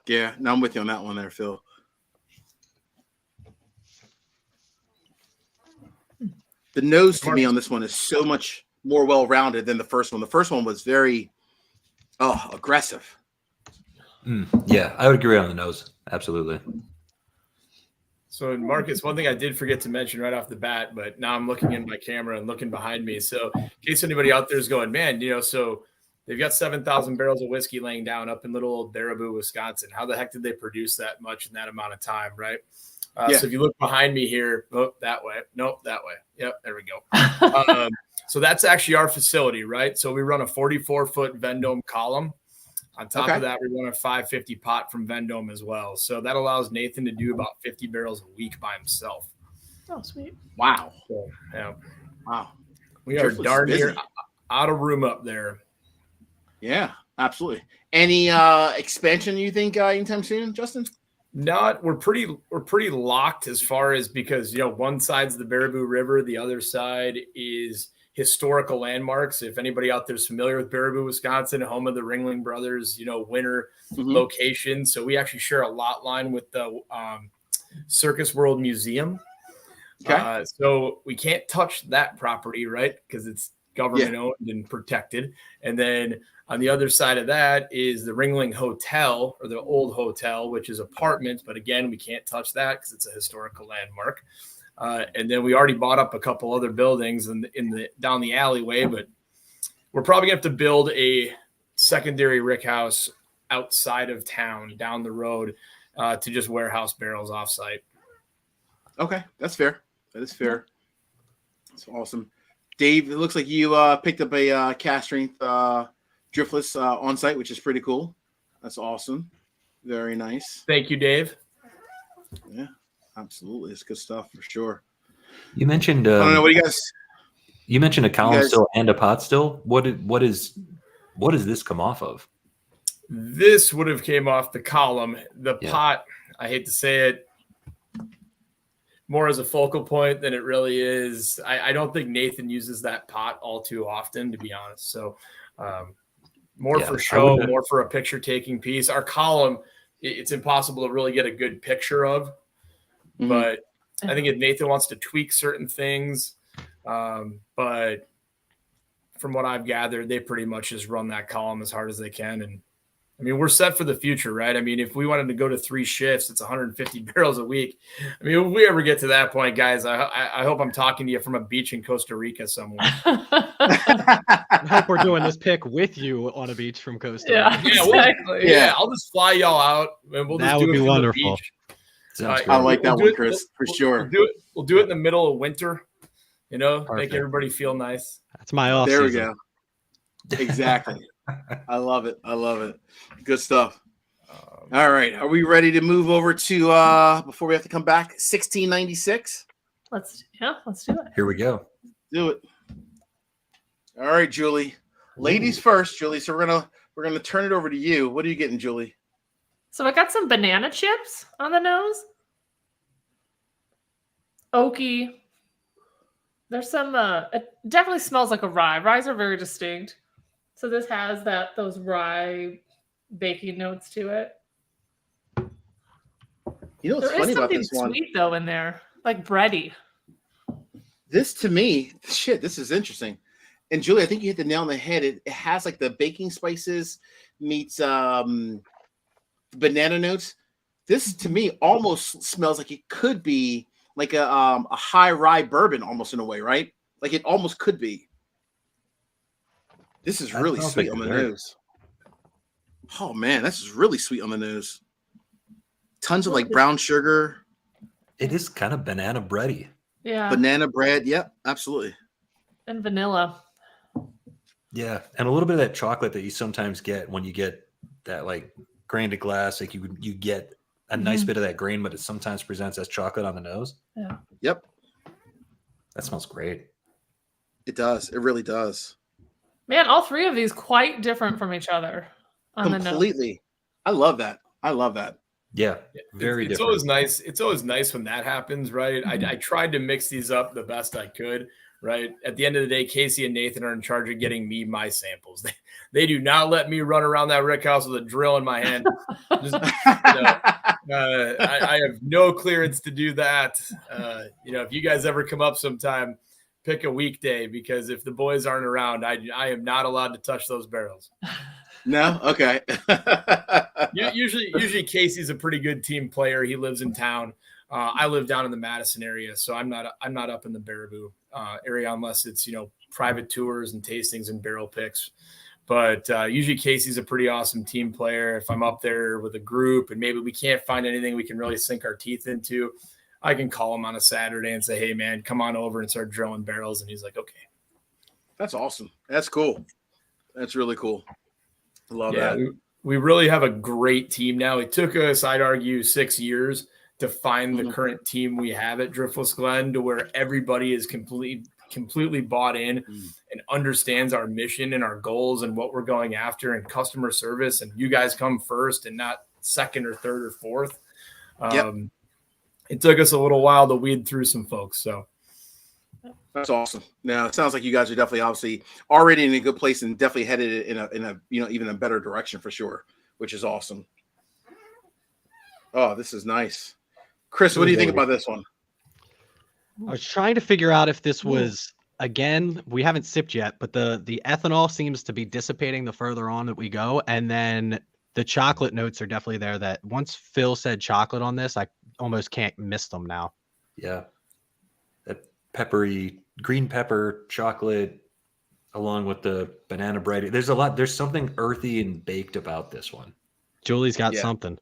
Yeah, no, I'm with you on that one there, Phil. The nose to me on this one is so much more well-rounded than the first one. The first one was very Oh, aggressive. Yeah, I would agree on the nose. Absolutely. So, Marcus, one thing I did forget to mention right off the bat, but now I'm looking in my camera and looking behind me. So, in case anybody out there is going, man, so they've got 7,000 barrels of whiskey laying down up in little old Baraboo, Wisconsin. How the heck did they produce that much in that amount of time, right? So if you look behind me here, that way. Nope, that way. Yep, there we go. So that's actually our facility, right? So we run a 44-foot Vendome column. On top of that, we run a 550 pot from Vendome as well. So that allows Nathan to do about 50 barrels a week by himself. Oh, sweet. Wow. So, yeah. Wow. We are Driftless darn is busy. near out of room up there. Yeah, absolutely. Any expansion you think anytime soon, Justin? We're pretty locked as far as, because one side's the Baraboo River, the other side is historical landmarks. If anybody out there is familiar with Baraboo, Wisconsin, home of the Ringling Brothers, winter location. So we actually share a lot line with the Circus World Museum. Okay. So we can't touch that property, right? Because it's government owned and protected. And then on the other side of that is the Ringling Hotel, or the old hotel, which is apartments. But again, we can't touch that because it's a historical landmark. And then we already bought up a couple other buildings down the alleyway, but we're probably going to have to build a secondary rick house outside of town down the road to just warehouse barrels offsite. Okay, that's fair. That is fair. That's awesome. Dave, it looks like you picked up a cast strength Driftless on site, which is pretty cool. That's awesome. Very nice. Thank you, Dave. Yeah. Absolutely, it's good stuff for sure. You mentioned. I don't know. What do you guys? You mentioned a column still and a pot still. What does this come off of? This would have came off the column. The pot, I hate to say it, more as a focal point than it really is. I don't think Nathan uses that pot all too often, to be honest. So more for show, more for a picture taking piece. Our column, it's impossible to really get a good picture of. But I think if Nathan wants to tweak certain things, but from what I've gathered, they pretty much just run that column as hard as they can. And I mean, we're set for the future, right? I mean, if we wanted to go to 3 shifts, it's 150 barrels a week. I mean, if we ever get to that point, guys, I hope I'm talking to you from a beach in Costa Rica somewhere. I hope we're doing this pick with you on a beach from Costa Rica. Yeah, exactly. I'll just fly y'all out, and we'll just do it from wonderful. the beach. I like that one, Chris, for sure. We'll do it in the middle of winter, Perfect. Make everybody feel nice. That's my off There season. we go. Exactly. I love it. I love it. Good stuff. All right. Are we ready to move over to, before we have to come back, 1696? Let's do it. Here we go. Do it. All right, Julie. Ladies first, Julie. So we're gonna turn it over to you. What are you getting, Julie? So I got some banana chips on the nose. Oaky. There's some, it definitely smells like a rye. Ryes are very distinct. So this has those rye baking notes to it. You know what's There funny is about something this one? sweet though in there, like bready. This to me, this is interesting. And Julie, I think you hit the nail on the head. It has like the baking spices meets banana notes. This to me almost smells like it could be like a high rye bourbon, almost in a way, right? Like it almost could be. This is really sweet on the nose. Oh man, this is really sweet on the nose. Tons of like brown sugar. It is kind of banana bready. Yeah. Banana bread. Yep, absolutely. And vanilla. Yeah, and a little bit of that chocolate that you sometimes get when you get that like grain to glass. Like you get a nice bit of that grain, but it sometimes presents as chocolate on the nose. Yeah. Yep. That smells great. It does. It really does. Man, all three of these quite different from each other on the nose. Completely. I love that. I love that. Yeah, very it's different. always nice. It's always nice when that happens, right? I tried to mix these up the best I could, right? At the end of the day, Casey and Nathan are in charge of getting me my samples. They do not let me run around that rick house with a drill in my hand. I have no clearance to do that. If you guys ever come up sometime, pick a weekday, because if the boys aren't around, I am not allowed to touch those barrels. No? Okay. Usually Casey's a pretty good team player. He lives in town. I live down in the Madison area, so I'm not up in the Baraboo area unless it's private tours and tastings and barrel picks. But usually Casey's a pretty awesome team player. If I'm up there with a group and maybe we can't find anything we can really sink our teeth into, I can call him on a Saturday and say, "Hey man, come on over and start drilling barrels." And he's like, "Okay." That's awesome. That's cool. That's really cool. I love that. We really have a great team now. It took us, I'd argue, 6 years to find the current team we have at Driftless Glen, to where everybody is completely bought in and understands our mission and our goals and what we're going after, and customer service. And you guys come first and not second or third or fourth. It took us a little while to weed through some folks. So that's awesome. Now it sounds like you guys are definitely obviously already in a good place and definitely headed in a even a better direction for sure, which is awesome. Oh, this is nice. Chris, what do you think about this one? I was trying to figure out if this was, again, we haven't sipped yet, but the ethanol seems to be dissipating the further on that we go. And then the chocolate notes are definitely there. That once Phil said chocolate on this, I almost can't miss them now. Yeah. That peppery, green pepper, chocolate, along with the banana bread. There's something earthy and baked about this one. Julie's got something.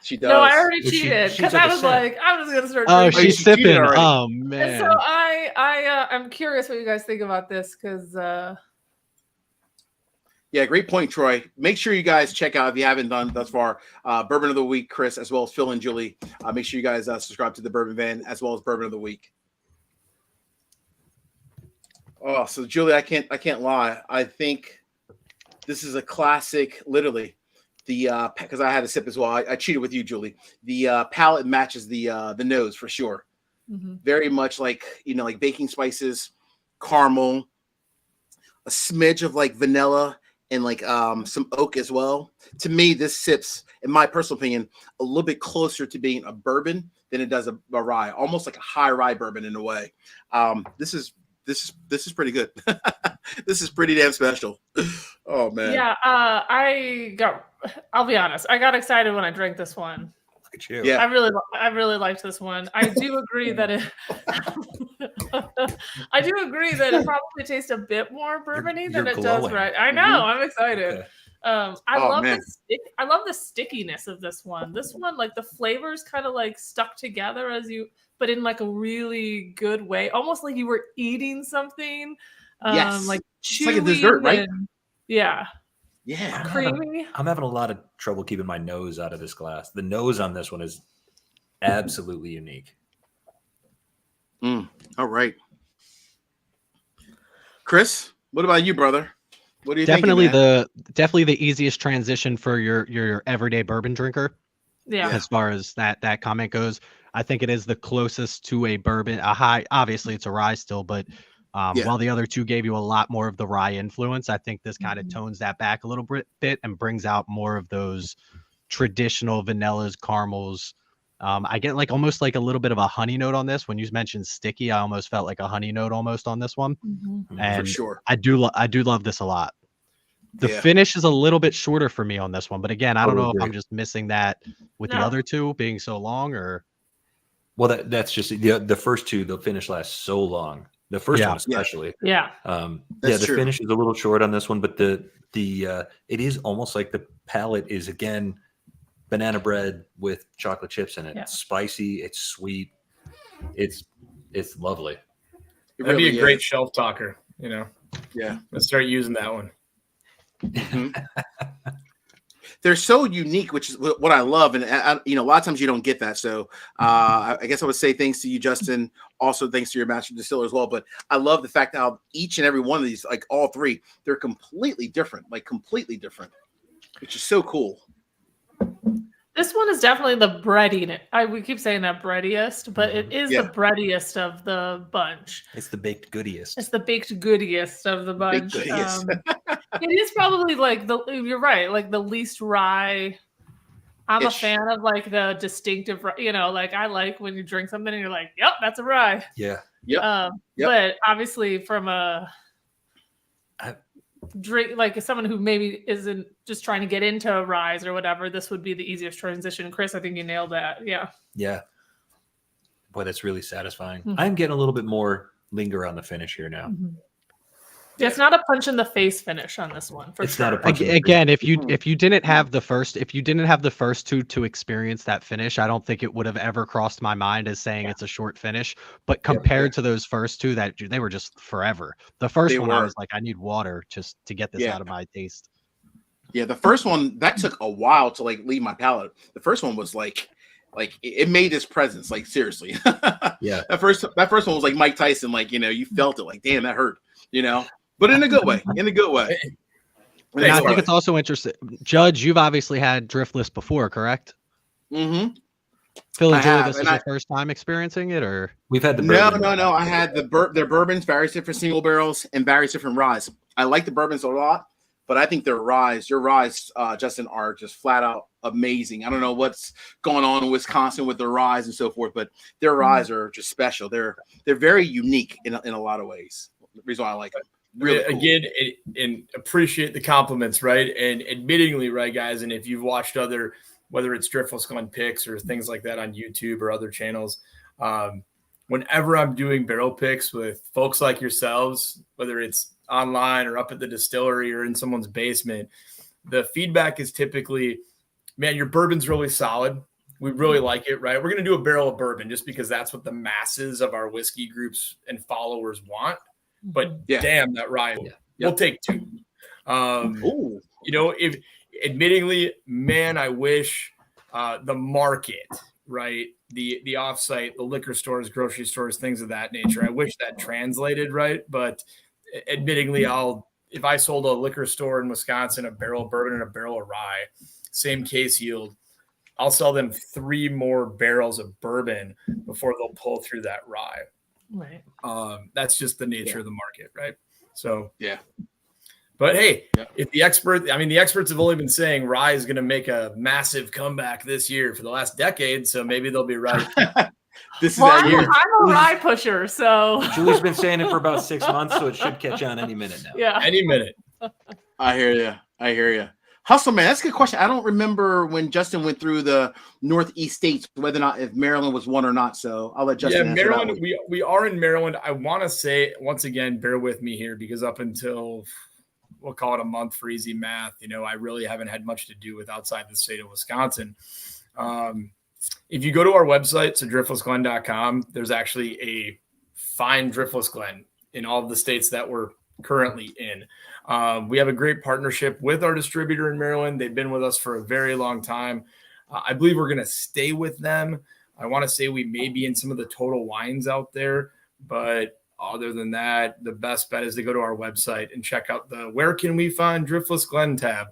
She does. No, I already cheated because I was like, I'm just gonna start. Oh, drinking. she's sipping. Oh man. And so I'm curious what you guys think about this because. Yeah, great point, Troy. Make sure you guys check out, if you haven't done thus far, Bourbon of the Week, Chris, as well as Phil and Julie. Make sure you guys subscribe to the Bourbon Van as well as Bourbon of the Week. Oh, so Julie, I can't lie. I think this is a classic, literally. Because I had a sip as well. I cheated with you, Julie. The palate matches the nose for sure. Mm-hmm. Very much like like baking spices, caramel, a smidge of like vanilla, and like some oak as well. To me, this sips, in my personal opinion, a little bit closer to being a bourbon than it does a rye, almost like a high rye bourbon in a way. This is pretty good. This is pretty damn special. Oh man. Yeah, I'll be honest. I got excited when I drank this one. Look at you. Yeah. I really liked this one. I do agree that it probably tastes a bit more bourbony than it does right. I know, I'm excited. Okay. I love the stickiness of this one. This one, like the flavors kind of like stuck together but in like a really good way, almost like you were eating something. Yes, like it's like a dessert, right? Yeah. Creamy. I'm having a lot of trouble keeping my nose out of this glass. The nose on this one is absolutely unique. All right. Chris, what about you, brother? What do you think? Definitely the easiest transition for your everyday bourbon drinker. Yeah. As far as that comment goes, I think it is the closest to a bourbon. Obviously it's a rye still, but while the other two gave you a lot more of the rye influence, I think this kind of tones that back a little bit and brings out more of those traditional vanillas, caramels. I get like almost like a little bit of a honey note on this. When you mentioned sticky, I almost felt like a honey note almost on this one. And for sure, I do love this a lot. The finish is a little bit shorter for me on this one, but again, I don't know if I'm just missing that with the other two being so long, or. Well, that's just the first two. The finish lasts so long. The first one especially. Yeah. The finish is a little short on this one, but the it is almost like the palate is again banana bread with chocolate chips in it. Yeah. It's spicy, it's sweet, it's lovely. That'd be a great shelf talker, Yeah. Let's start using that one. They're so unique, which is what I love, and a lot of times you don't get that. So I guess I would say thanks to you, Justin. Also, thanks to your master distiller as well. But I love the fact how each and every one of these, like all three, they're completely different, which is so cool. This one is definitely the breadiness. We keep saying that breadiest, but it is the breadiest of the bunch. It's the baked goodiest. It's the baked goodiest of the bunch. It is probably like you're right, like the least rye. I'm a fan of like the distinctive, like I like when you drink something and you're like, yep, that's a rye. Yeah. Yep. But obviously from drink, like someone who maybe isn't just trying to get into ryes or whatever, this would be the easiest transition. Chris, I think you nailed that. Yeah. Yeah. Boy, that's really satisfying. Mm-hmm. I'm getting a little bit more linger on the finish here now. Mm-hmm. Yeah, it's not a punch in the face finish on this one for sure. Not a punch Again, if you didn't have the first two to experience that finish, I don't think it would have ever crossed my mind as saying it's a short finish. But compared to those first two, that they were just forever. The first one, I was like, I need water just to get this out of my taste. Yeah, the first one that took a while to like leave my palate. The first one was like it made its presence, like seriously. Yeah. That first one was like Mike Tyson, like, you know, you felt it, like, damn, that hurt, you know. But in a good way. In a good way. And I think it's also interesting. Judge, you've obviously had Driftless before, correct? Mm-hmm. Phil and Julie, this is your first time experiencing it, or we've had the bourbon? No. I had their bourbons, various different single barrels, and various different ryes. I like the bourbons a lot, but I think your ryes, Justin, are just flat out amazing. I don't know what's going on in Wisconsin with their ryes and so forth, but their ryes are just special. They're very unique in a lot of ways. The reason why I like them. Really cool. Again, and appreciate the compliments, right? And admittingly, right, guys, and if you've watched other, whether it's Driftless Glen picks or things like that on YouTube or other channels, whenever I'm doing barrel picks with folks like yourselves, whether it's online or up at the distillery or in someone's basement, the feedback is typically, man, your bourbon's really solid. We really like it, right? We're going to do a barrel of bourbon just because that's what the masses of our whiskey groups and followers want. But damn, that rye, we'll take two. You know, if admittingly, man, I wish the market, right, the offsite, the liquor stores, grocery stores, things of that nature, I wish that translated, right? But admittingly, if I sold a liquor store in Wisconsin a barrel of bourbon and a barrel of rye, same case yield, I'll sell them 3 more barrels of bourbon before they'll pull through that rye. Right. That's just the nature of the market, right? So but hey, if the experts have only been saying rye is going to make a massive comeback this year for the last decade, so maybe they'll be right. This is that year. I'm a rye pusher, so Julie's been saying it for about 6 months, so it should catch on any minute now. Yeah, any minute. I hear you. Hustle, man, that's a good question. I don't remember when Justin went through the Northeast states, whether or not if Maryland was one or not. So I'll let Justin answer Maryland, that one. we are in Maryland. I want to say, once again, bear with me here, because up until, we'll call it a month for easy math, you know, I really haven't had much to do with outside the state of Wisconsin. If you go to our website, so driftlessglen.com, there's actually a Find Driftless Glen in all of the states that we're currently in. We have a great partnership with our distributor in Maryland. They've been with us for a very long time. I believe we're going to stay with them. I want to say we may be in some of the Total Wines out there, but other than that, the best bet is to go to our website and check out the Where Can We Find Driftless Glen tab.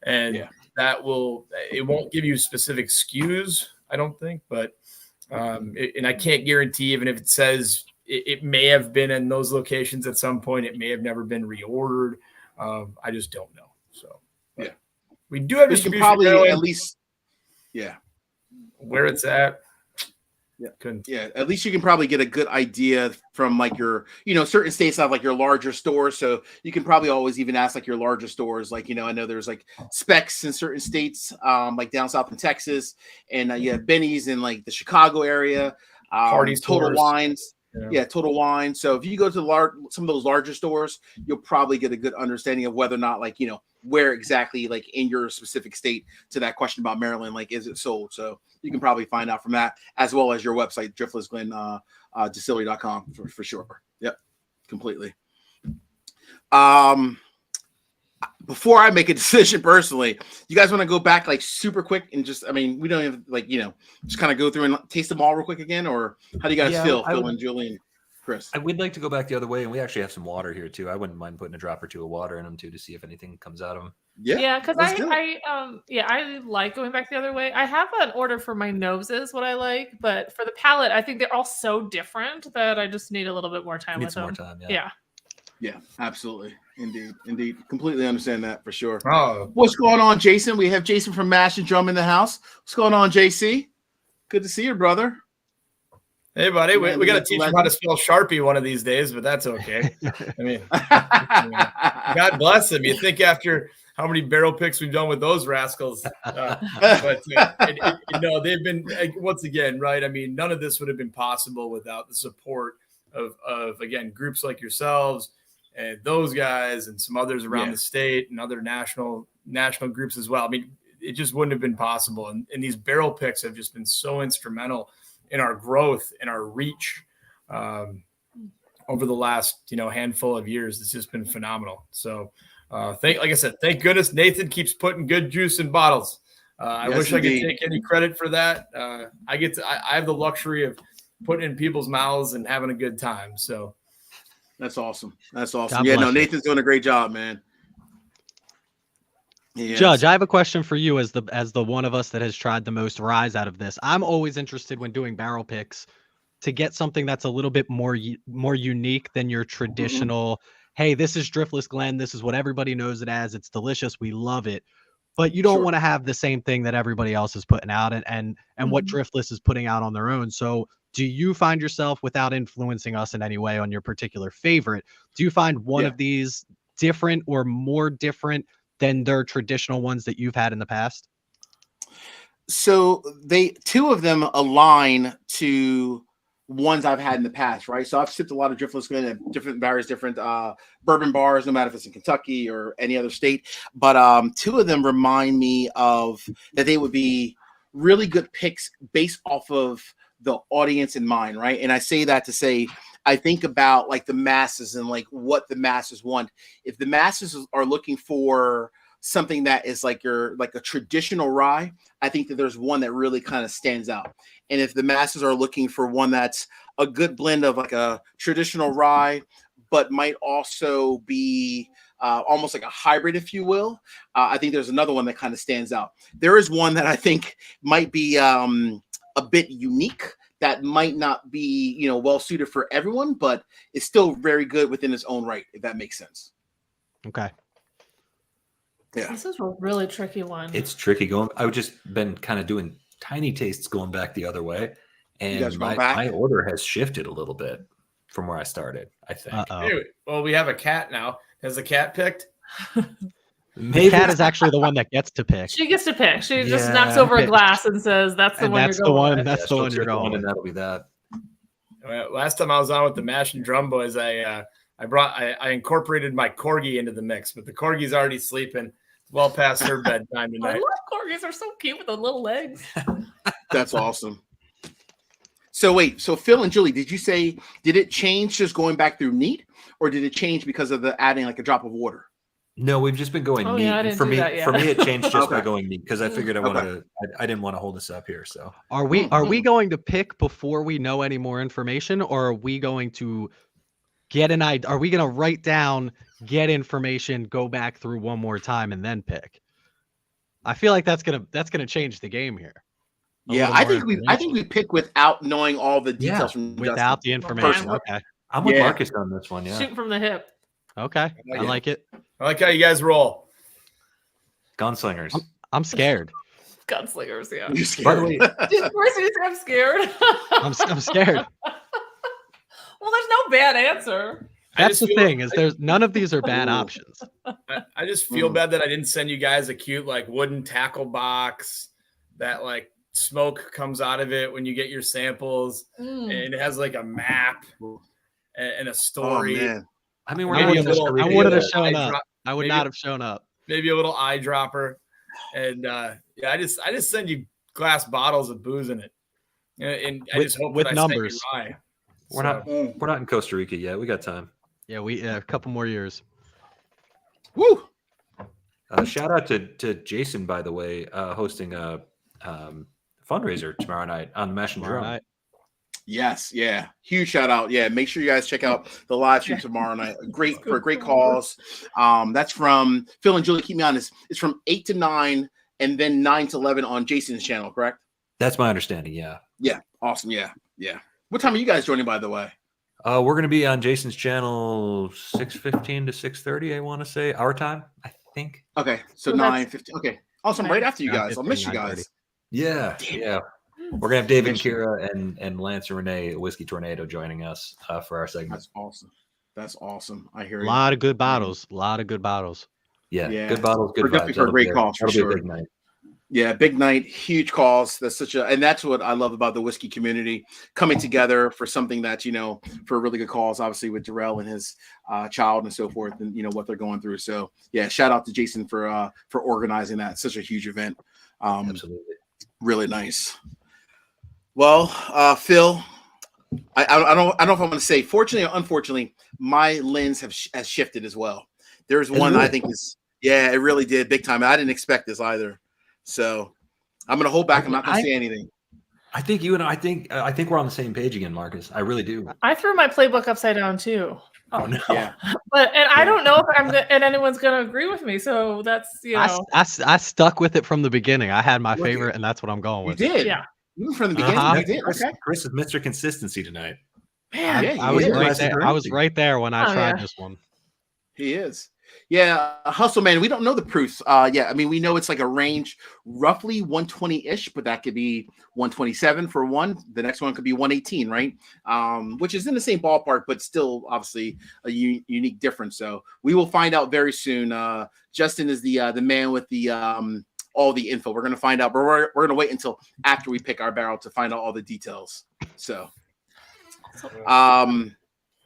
And it won't give you specific SKUs, I don't think, but and I can't guarantee, even if it says it may have been in those locations at some point, it may have never been reordered. I just don't know. So we do have distribution, probably at least where it's at. At least you can probably get a good idea from like your, you know, certain states have like your larger stores, so you can probably always even ask like your larger stores, like, you know, I know there's like Specs in certain states, like down south in Texas, and you have Benny's in like the Chicago area, Party Total stores. Wines. Total Wine. So if you go to some of those larger stores, you'll probably get a good understanding of whether or not, like, you know, where exactly, like in your specific state, to that question about Maryland, like, is it sold? So you can probably find out from that, as well as your website, Driftless Glen, distillery.com for sure. Yep, completely. Before I make a decision personally, you guys want to go back like super quick and just, I mean, we don't even like, you know, just kind of go through and taste them all real quick again, or how do you guys feel, Phil and Julie and Chris? I would like to go back the other way, and we actually have some water here too. I wouldn't mind putting a drop or two of water in them too, to see if anything comes out of them. Because I like going back the other way. I have an order for my noses, what I like, but for the palate, I think they're all so different that I just need a little bit more time with them. More time, yeah, absolutely. Indeed. Completely understand that for sure. Oh, what's going on, Jason? We have Jason from Mash and Drum in the house. What's going on, JC? Good to see you, brother. Hey, buddy. We got to teach him how to spell Sharpee one of these days, but that's okay. I mean, God bless them. You think after how many barrel picks we've done with those rascals. No, they've been, once again, right? I mean, none of this would have been possible without the support of again, groups like yourselves and those guys and some others around the state and other national groups as well. I mean, it just wouldn't have been possible. And these barrel picks have just been so instrumental in our growth and our reach over the last, handful of years. It's just been phenomenal. So like I said, thank goodness Nathan keeps putting good juice in bottles. I wish I could take any credit for that. I have the luxury of putting in people's mouths and having a good time. So that's awesome. Nathan's doing a great job, man. Judge, I have a question for you as the one of us that has tried the most ryes out of this. I'm always interested when doing barrel picks to get something that's a little bit more unique than your traditional, hey, this is Driftless Glen. This is what everybody knows it as. It's delicious. We love it. But you don't want to have the same thing that everybody else is putting out and what Driftless is putting out on their own. So do you find yourself, without influencing us in any way on your particular favorite, do you find one of these different or more different than their traditional ones that you've had in the past? So two of them align to ones I've had in the past, right? So I've sipped a lot of Driftless Glen at various different bourbon bars, no matter if it's in Kentucky or any other state. But two of them remind me of that they would be really good picks based off of the audience in mind, right? And I say that to say, I think about like the masses and like what the masses want. If the masses are looking for something that is like a traditional rye, I think that there's one that really kind of stands out. And if the masses are looking for one that's a good blend of like a traditional rye, but might also be almost like a hybrid, if you will, I think there's another one that kind of stands out. There is one that I think might be a bit unique, that might not be, well suited for everyone, but it's still very good within its own right, if that makes sense. Okay. Yeah. This is a really tricky one. It's tricky going. I've just been kind of doing tiny tastes going back the other way. And my order has shifted a little bit from where I started, I think. Anyway, well, we have a cat now. Has the cat picked? The cat is actually the one that gets to pick. She gets to pick. She just knocks over a glass and says, "That's the one you're going with." That's the one you're going with. And that'll be that. Last time I was on with the Mash and Drum Boys, I incorporated my corgi into the mix, but the corgi's already sleeping. Well past her bedtime tonight. I love corgis. They're so cute with the little legs. That's awesome. So wait, so Phil and Julie, did it change just going back through neat, or did it change because of the adding like a drop of water? No, we've just been going neat. Yeah, for me, it changed just by going neat because I figured I didn't want to hold this up here. So are we going to pick before we know any more information, or are we going to get an idea? Are we going to write down, get information, go back through one more time, and then pick? I feel like that's gonna change the game here. Yeah, I think we pick without knowing all the details from without the information. Okay, I'm with Marcus on this one. Yeah, Shoot from the hip. Okay, I like it. I like how you guys roll. Gunslingers. I'm scared. Gunslingers, yeah. You're scared. By the way, I'm scared. I'm scared. Well, there's no bad answer. That's the thing, is there's none of these are bad options. I just feel bad that I didn't send you guys a cute like wooden tackle box that like smoke comes out of it when you get your samples, and it has like a map and a story. Oh, man. I mean, I wouldn't have shown up. I would not have shown up. Maybe a little eyedropper, and I just send you glass bottles of booze in it, and I just hope with that numbers. I send you rye. We're not in Costa Rica yet. We got time. Yeah, a couple more years. Woo! Shout out to Jason, by the way, hosting a fundraiser tomorrow night on the Mash and Drum. Yes, yeah, huge shout out. Yeah, make sure you guys check out the live stream tomorrow night. Great cause. That's from Phil and Julie. Keep me honest. It's from 8 to 9, and then 9 to 11 on Jason's channel. Correct? That's my understanding. Yeah. Yeah. Awesome. Yeah. What time are you guys joining, by the way? We're going to be on Jason's channel 6:15 to 6:30. I want to say our time. I think. Okay, so 9:15. Okay, awesome. Right after you guys. I'll miss you guys. Yeah. We're gonna have David, Kira, and Lance and Renee, Whiskey Tornado, joining us for our segment. That's awesome. That's awesome. I hear A you. lot of good bottles. A lot of good bottles. Yeah, Yeah. good bottles, good We're definitely vibes. for a great cause, for That'll be sure. a big night. Yeah, big night, huge calls. And that's what I love about the whiskey community coming together for something that, for a really good cause, obviously with Darrell and his child and so forth, and what they're going through. So yeah, shout out to Jason for organizing that. It's such a huge event. Absolutely. Really nice. Well, Phil, I don't know if I'm going to say fortunately or unfortunately, my lens has shifted as well. There's one really? I think is, yeah, it really did big time. I didn't expect this either. So I'm going to hold back. I'm not going to say anything. I think you and I think we're on the same page again, Marcus. I really do. I threw my playbook upside down too. Oh no. Yeah. And I don't know if anyone's going to agree with me. So that's, I stuck with it from the beginning. I had my Look favorite, and that's what I'm going You with. did. Yeah. Even from the beginning, Uh-huh. you did. Okay. Chris is Mr. Consistency tonight. Man, Yeah, I was he is. right there. I was right there when I tried this one. He is. Yeah, Hustle Man. We don't know the proofs. Yeah, I mean, we know it's like a range, roughly 120-ish, but that could be 127 for one. The next one could be 118, right? Which is in the same ballpark, but still obviously a unique difference. So we will find out very soon. Justin is the man with the all the info. We're gonna find out, but we're gonna wait until after we pick our barrel to find out all the details. So,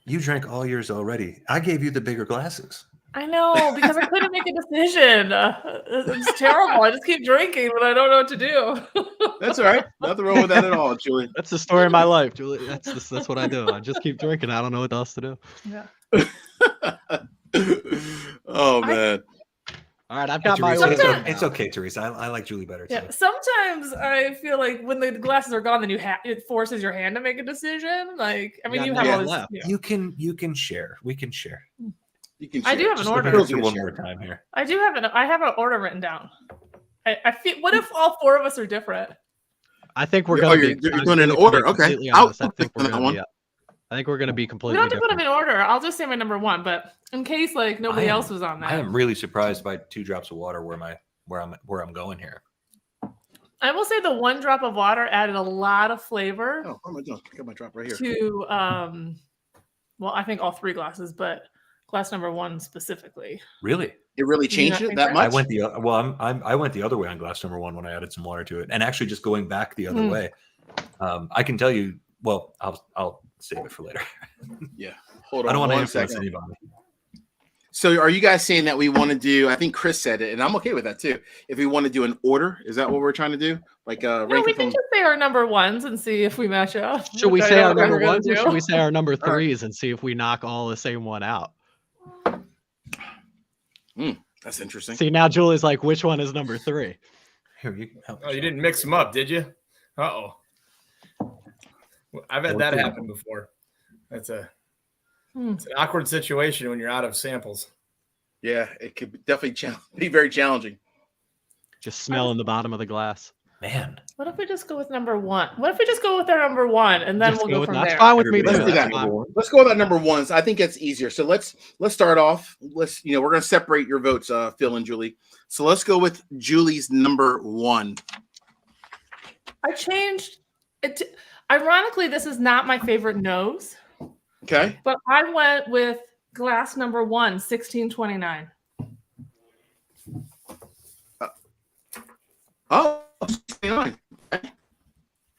you drank all yours already. I gave you the bigger glasses. I know, because I couldn't make a decision. It's terrible. I just keep drinking, but I don't know what to do. That's all right. Nothing wrong with that at all, Julie. That's the story of my life, Julie. That's what I do. I just keep drinking. I don't know what else to do. Yeah. Oh man. All right, I've got my. It's okay, Teresa. I like Julie better too. Yeah. Sometimes I feel like when the glasses are gone, then it forces your hand to make a decision. Like, I mean, you have all this. left. Yeah. You can share. We can share. You can I do have an Just order. look at it one more time here. I have an order written down. I feel. What if all four of us are different? I think we're going to be. You're doing an order. Okay. Honest, I think we're going to be. I think we're going to be We completely. don't have to put different. them in order. I'll just say my number one, but in case like nobody else was on that, I am really surprised by 2 drops of water where I'm going here. I will say the 1 drop of water added a lot of flavor. Oh, what am I doing? I got my drop right here. To well, I think all 3 glasses, but glass number 1 specifically. Really? It really changed it that much? I went the other way on glass number 1 when I added some water to it, and actually just going back the other way. I can tell you. Well, I'll save it for later. Yeah. Hold on. I don't want to one influence second. anybody. So are you guys saying that we want to do, I think Chris said it, and I'm okay with that too. If we want to do an order, is that what we're trying to do? Like No, we can just say our number 1s and see if we match up. Should we say our number 1s or do. should we say our number 3s and see if we knock all the same one out? That's interesting. See, now Julie's like, which one is number 3? Here, you can help. Oh, you didn't mix them up, did you? Uh-oh. I've had that happen before. It's an awkward situation when you're out of samples. Yeah, it could definitely be very challenging. Just smelling the bottom of the glass. Man. What if we just go with number 1? What if we just go with our number 1 and then Just we'll go from that's there? fine with me. Let's too. do That's that. fine. Let's go with that number 1s. I think that's easier. So let's start off. We're going to separate your votes, Phil and Julie. So let's go with Julie's number 1. I changed it. Ironically, this is not my favorite nose, Okay. but I went with glass number 1, 1629. Oh, 69. Okay.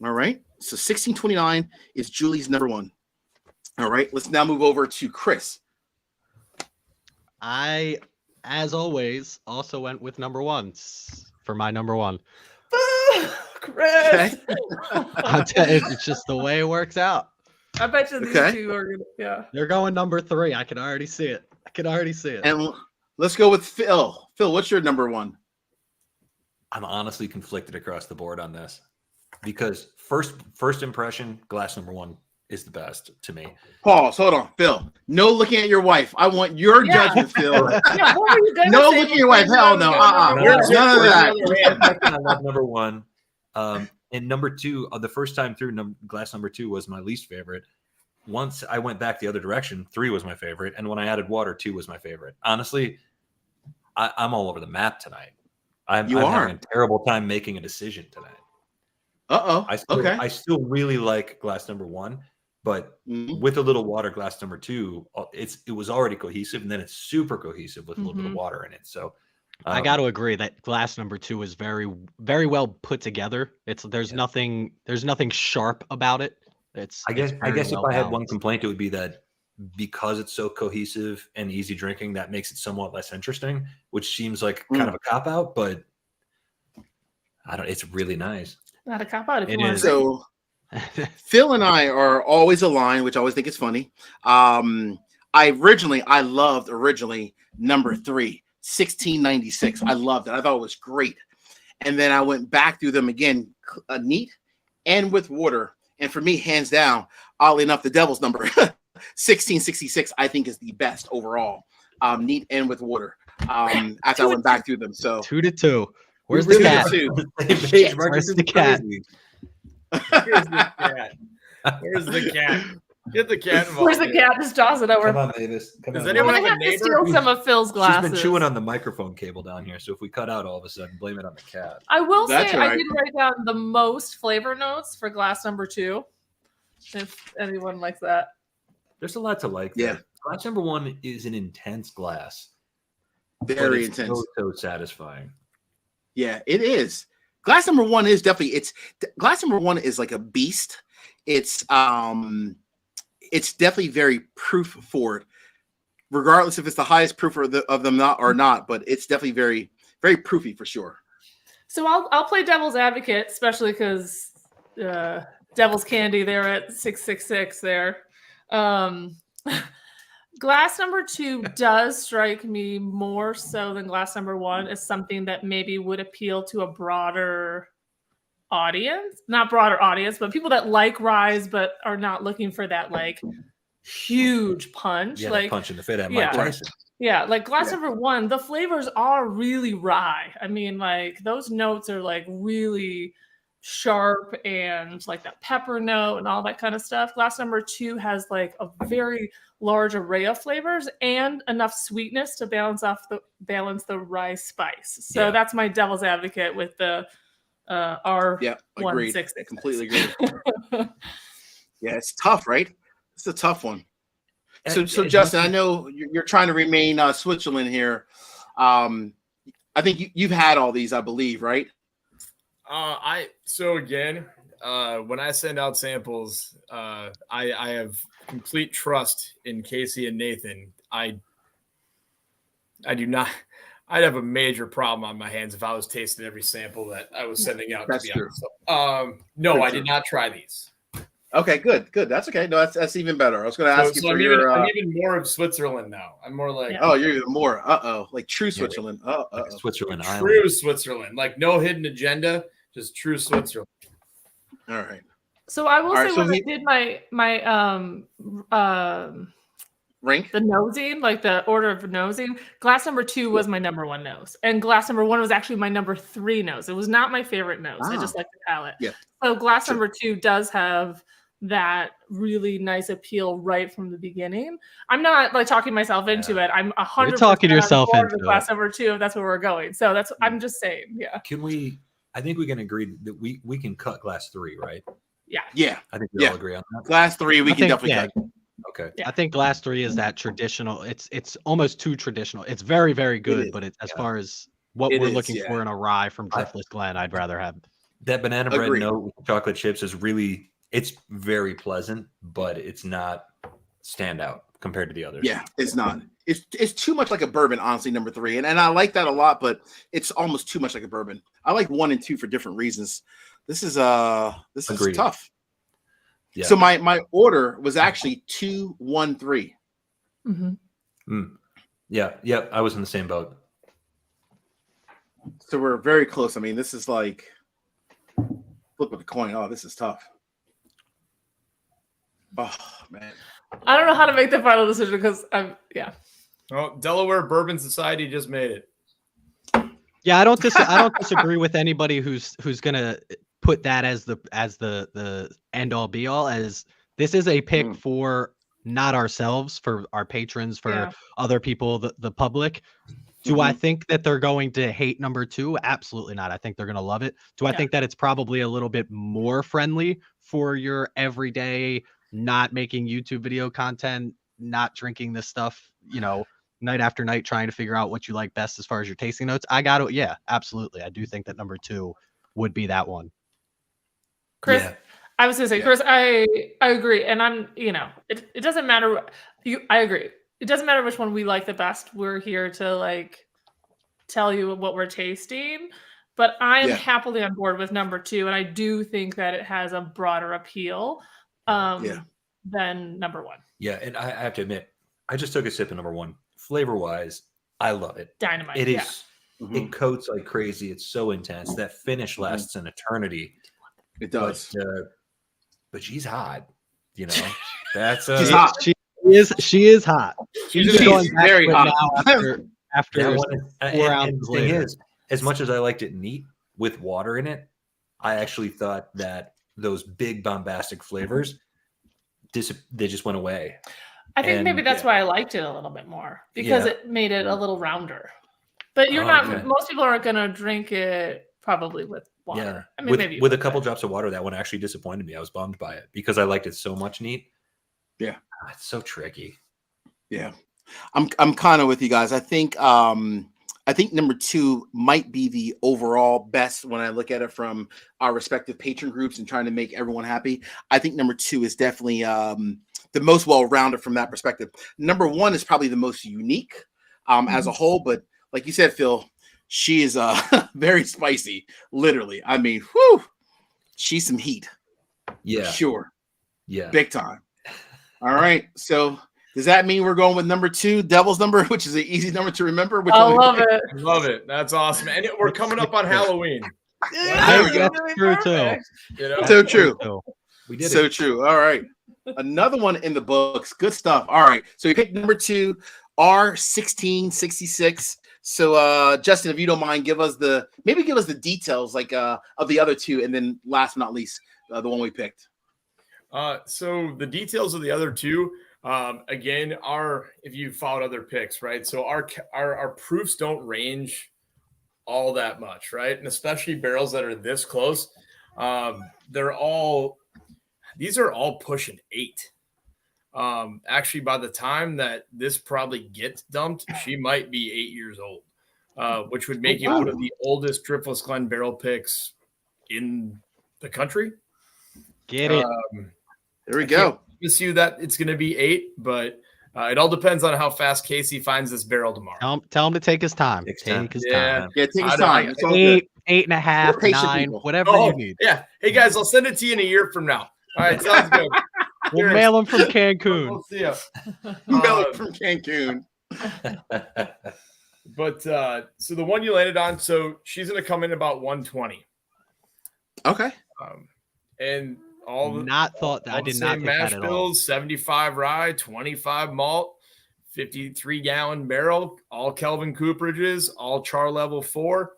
All right. So 1629 is Julie's number 1. All right. Let's now move over to Chris. I, as always, also went with number 1s for my number 1. Chris. It's just the way it works out. I bet you these two are gonna, yeah. They're going number 3. I can already see it. And let's go with Phil. Phil, what's your number 1? I'm honestly conflicted across the board on this because first impression, glass number 1 is the best to me. Pause. Hold on, Phil. No looking at your wife. I want your judgment, Phil. Yeah, what were you gonna No say looking at your wife. Hell no. None of that. I love number 1. And number 2, the first time through, glass number 2 was my least favorite. Once I went back the other direction, 3 was my favorite. And when I added water, 2 was my favorite. Honestly, I'm all over the map tonight. I'm having a terrible time making a decision tonight. Uh-oh. I still really like glass number 1. But with a little water, glass number 2, it was already cohesive, and then it's super cohesive with a little bit of water in it. So I got to agree that glass number 2 is very, very well put together. There's nothing sharp about it. I guess if I had one complaint, it would be that because it's so cohesive and easy drinking, that makes it somewhat less interesting, which seems like kind of a cop out, but it's really nice. Not a cop out. It is. So Phil and I are always aligned, which I always think is funny. I loved number 3, 1696. I loved it. I thought it was great. And then I went back through them again, neat and with water. And for me, hands down, oddly enough, the Devil's number 1666, I think, is the best overall. Neat and with water. After I went back through them. So 2-2. Where's the cat? Where's the cat? Where's the cat? Where's the cat? Get the cat involved. Where's the cat? Just toss it over. Come on, Mavis. Does anyone have a have to neighbor? steal some of Phil's glasses. She's been chewing on the microphone cable down here, so if we cut out all of a sudden, blame it on the cat. I will say That's I right. did write down the most flavor notes for glass number 2. If anyone likes that. There's a lot to like. Yeah. There. Glass number 1 is an intense glass. very But it's intense. so satisfying. Yeah, it is. Glass number 1 is definitely glass number 1 is like a beast. It's definitely very proof forward, regardless if it's the highest proof of them not, but it's definitely very, very proofy for sure. So I'll play devil's advocate, especially because Devil's Candy there at 666 there. Glass number 2 does strike me more so than glass number 1 as something that maybe would appeal to a broader audience. Not broader audience, but people that like ryes but are not looking for that like huge punch. Yeah, like punch in the face at Mike Tyson. Yeah, like glass number 1, the flavors are really rye. I mean, like those notes are like really sharp and like that pepper note and all that kind of stuff. Glass number 2 has like a very large array of flavors and enough sweetness to balance the rye spice. So that's my devil's advocate with the R1666. Completely agreed. Yeah, it's tough, right? It's a tough one. So Justin, I know you're trying to remain Switzerland here. I think you've had all these, I believe, right? When I send out samples, I have complete trust in Casey and Nathan. I do not. I'd have a major problem on my hands if I was tasting every sample that I was sending out. That's to be true. honest. No, I did not try these. Okay, good. That's okay. No, that's even better. I was going to ask you for I'm your. I'm even more of Switzerland now. I'm more like Oh, you're even more. Like true Switzerland. Like Switzerland true Island. Switzerland. Like no hidden agenda, just true Switzerland. All right. So I will say so when I did my Rank. the nosing, like the order of nosing, glass number 2 was my number 1 nose, and glass number 1 was actually my number 3 nose. It was not my favorite nose. I just like the palate. Yeah. So glass number 2 does have that really nice appeal right from the beginning. I'm not like talking myself into it. I'm 100% You're talking yourself into glass number 2 if that's where we're going. So that's I'm just saying. Yeah. I think we can agree that we can cut glass 3, right? Yeah. I think we all agree on that. Glass 3, we I can think, definitely cut. Okay. Yeah. I think glass 3 is that traditional. It's almost too traditional. It's very, very good, but as far as what we're looking for in a rye from Driftless Glen, I'd rather have That banana bread Agreed. note with chocolate chips is it's very pleasant, but it's not standout compared to the others. Yeah, it's not. It's too much like a bourbon, honestly, number 3. And I like that a lot, but it's almost too much like a bourbon. I like 1 and 2 for different reasons. This is Agreed. tough. Yeah. So my order was actually 2, 1, 3. Mm-hmm. Yeah, I was in the same boat. So we're very close. I mean, this is like flip of the coin. Oh, this is tough. Oh man. I don't know how to make the final decision because Well, Delaware Bourbon Society just made it. Yeah, I don't disagree with anybody who's gonna put that as the end all be all. As this is a pick for not ourselves, for our patrons, for other people, the public. Do I think that they're going to hate number 2? Absolutely not. I think they're going to love it. Do I think that it's probably a little bit more friendly for your everyday not making YouTube video content, not drinking this stuff, night after night, trying to figure out what you like best as far as your tasting notes, yeah, absolutely. I do think that number 2 would be that one. Chris, Yeah. I was gonna say, Chris, I agree, and I'm, it doesn't matter. I agree. It doesn't matter which one we like the best. We're here to like tell you what we're tasting, but I am happily on board with number 2, and I do think that it has a broader appeal than number 1. Yeah, and I have to admit, I just took a sip of number 1. Flavor wise, I love it. Dynamite. It is. It coats like crazy. It's so intense. That finish lasts an eternity. It does. But she's hot. That's she's hot. She is hot. She's very hot. After 4 ounces the thing is, as much as I liked it neat with water in it, I actually thought that those big bombastic flavors, they just went away. I think maybe that's why I liked it a little bit more, because it made it a little rounder. But you're not. Most people aren't going to drink it probably with water. Yeah. I mean, maybe with a couple drops of water. That one actually disappointed me. I was bummed by it because I liked it so much neat. Yeah, it's so tricky. Yeah, I'm kind of with you guys. I think number 2 might be the overall best when I look at it from our respective patron groups and trying to make everyone happy. I think number 2 is definitely the most well-rounded from that perspective. Number 1 is probably the most unique as a whole, but like you said, Phil, she is very spicy, literally. I mean, whew, she's some heat. Yeah. Sure. Yeah. Big time. All right. So does that mean we're going with number 2, Devil's Number, which is an easy number to remember? I love it. Love it. That's awesome. And we're coming up on Halloween. That's true too. So true. We did so it. true. All right. Another one in the books. Good stuff. All right. So we picked number 2, R1666. So Justin, if you don't mind, give us the details like of the other 2, and then last but not least, the one we picked. So the details of the other 2, again, are, if you followed other picks, right? So our proofs don't range all that much, right? And especially barrels that are this close, these are all pushing 8. Actually, by the time that this probably gets dumped, she might be 8 years old, which would make it one of the oldest Driftless Glen barrel picks in the country. Get it. There we go. Promise you that it's going to be 8, but it all depends on how fast Casey finds this barrel tomorrow. Tell him to take his time. Take his time. It's all 8, 8.5, 9, people. whatever you need. Yeah. Hey guys, I'll send it to you in a year from now. All right, sounds good. We'll mail them from Cancun. We'll see ya. Mail it from Cancun. But so the one you landed on, so she's going to come in about 120. Okay. And I did not think mash that at bills, all. 75 rye, 25 malt, 53-gallon barrel, all Kelvin cooperages, all char level 4.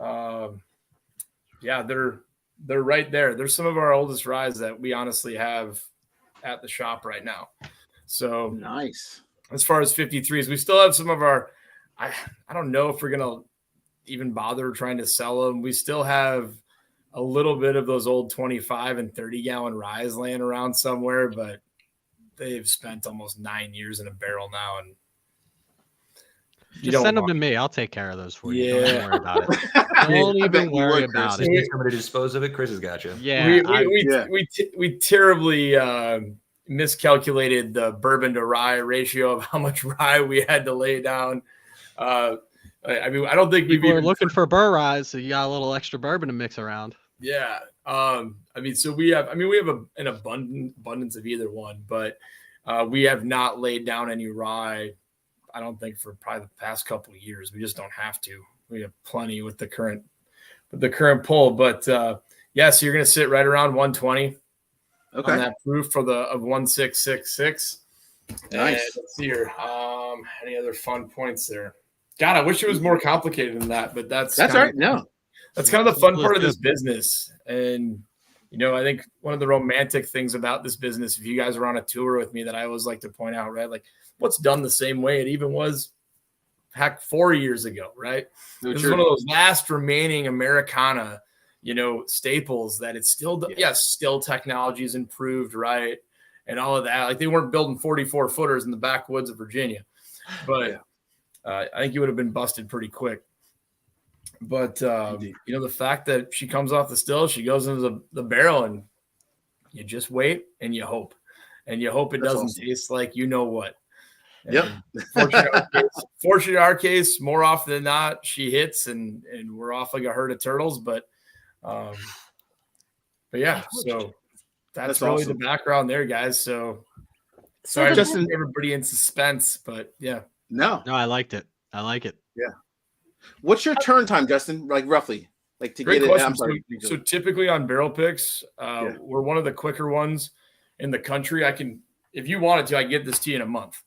Yeah, they're right there. They're some of our oldest ryes that we honestly have at the shop right now. So nice. As far as 53s, we still have some of our, I don't know if we're going to even bother trying to sell them. We still have a little bit of those old 25 and 30-gallon ryes laying around somewhere, but they've spent almost 9 years in a barrel now. And just send them to me. I'll take care of those for you. Yeah. Don't worry about it. Don't even worry about it. Somebody to dispose of it. Chris has got you. Yeah. We terribly miscalculated the bourbon to rye ratio of how much rye we had to lay down. I don't think we were looking for burr ryes, so you got a little extra bourbon to mix around. Yeah. So we have an abundance of either one, but we have not laid down any rye, I don't think, for probably the past couple of years. We just don't have to. We have plenty with the current pull, but so you're going to sit right around 120 on that proof of 1666. Nice. And let's see here. Any other fun points there? God, I wish it was more complicated than that, but that's all right. No, that's kind of the fun part of this business. And, I think one of the romantic things about this business, if you guys are on a tour with me, that I always like to point out, right? Like, what's done the same way it even was 4 years ago, right? This is one of those last remaining Americana, staples that it's still, still technology is improved, right? and all of that. Like they weren't building 44 footers in the backwoods of Virginia, but I think you would have been busted pretty quick. But the fact that she comes off the still, she goes into the barrel, and you just wait and you hope it doesn't taste like what. Yep. Fortunate in our case, more often than not, she hits and we're off like a herd of turtles. But yeah, so that's really awesome. The background there, guys. So sorry, just everybody in suspense, but yeah. No, I liked it. I like it. Yeah. What's your turn time, Justin? Like roughly, like to Great get question. it. I'm sorry. So typically on barrel picks, we're one of the quicker ones in the country. If you wanted to, I can get this to you in a month.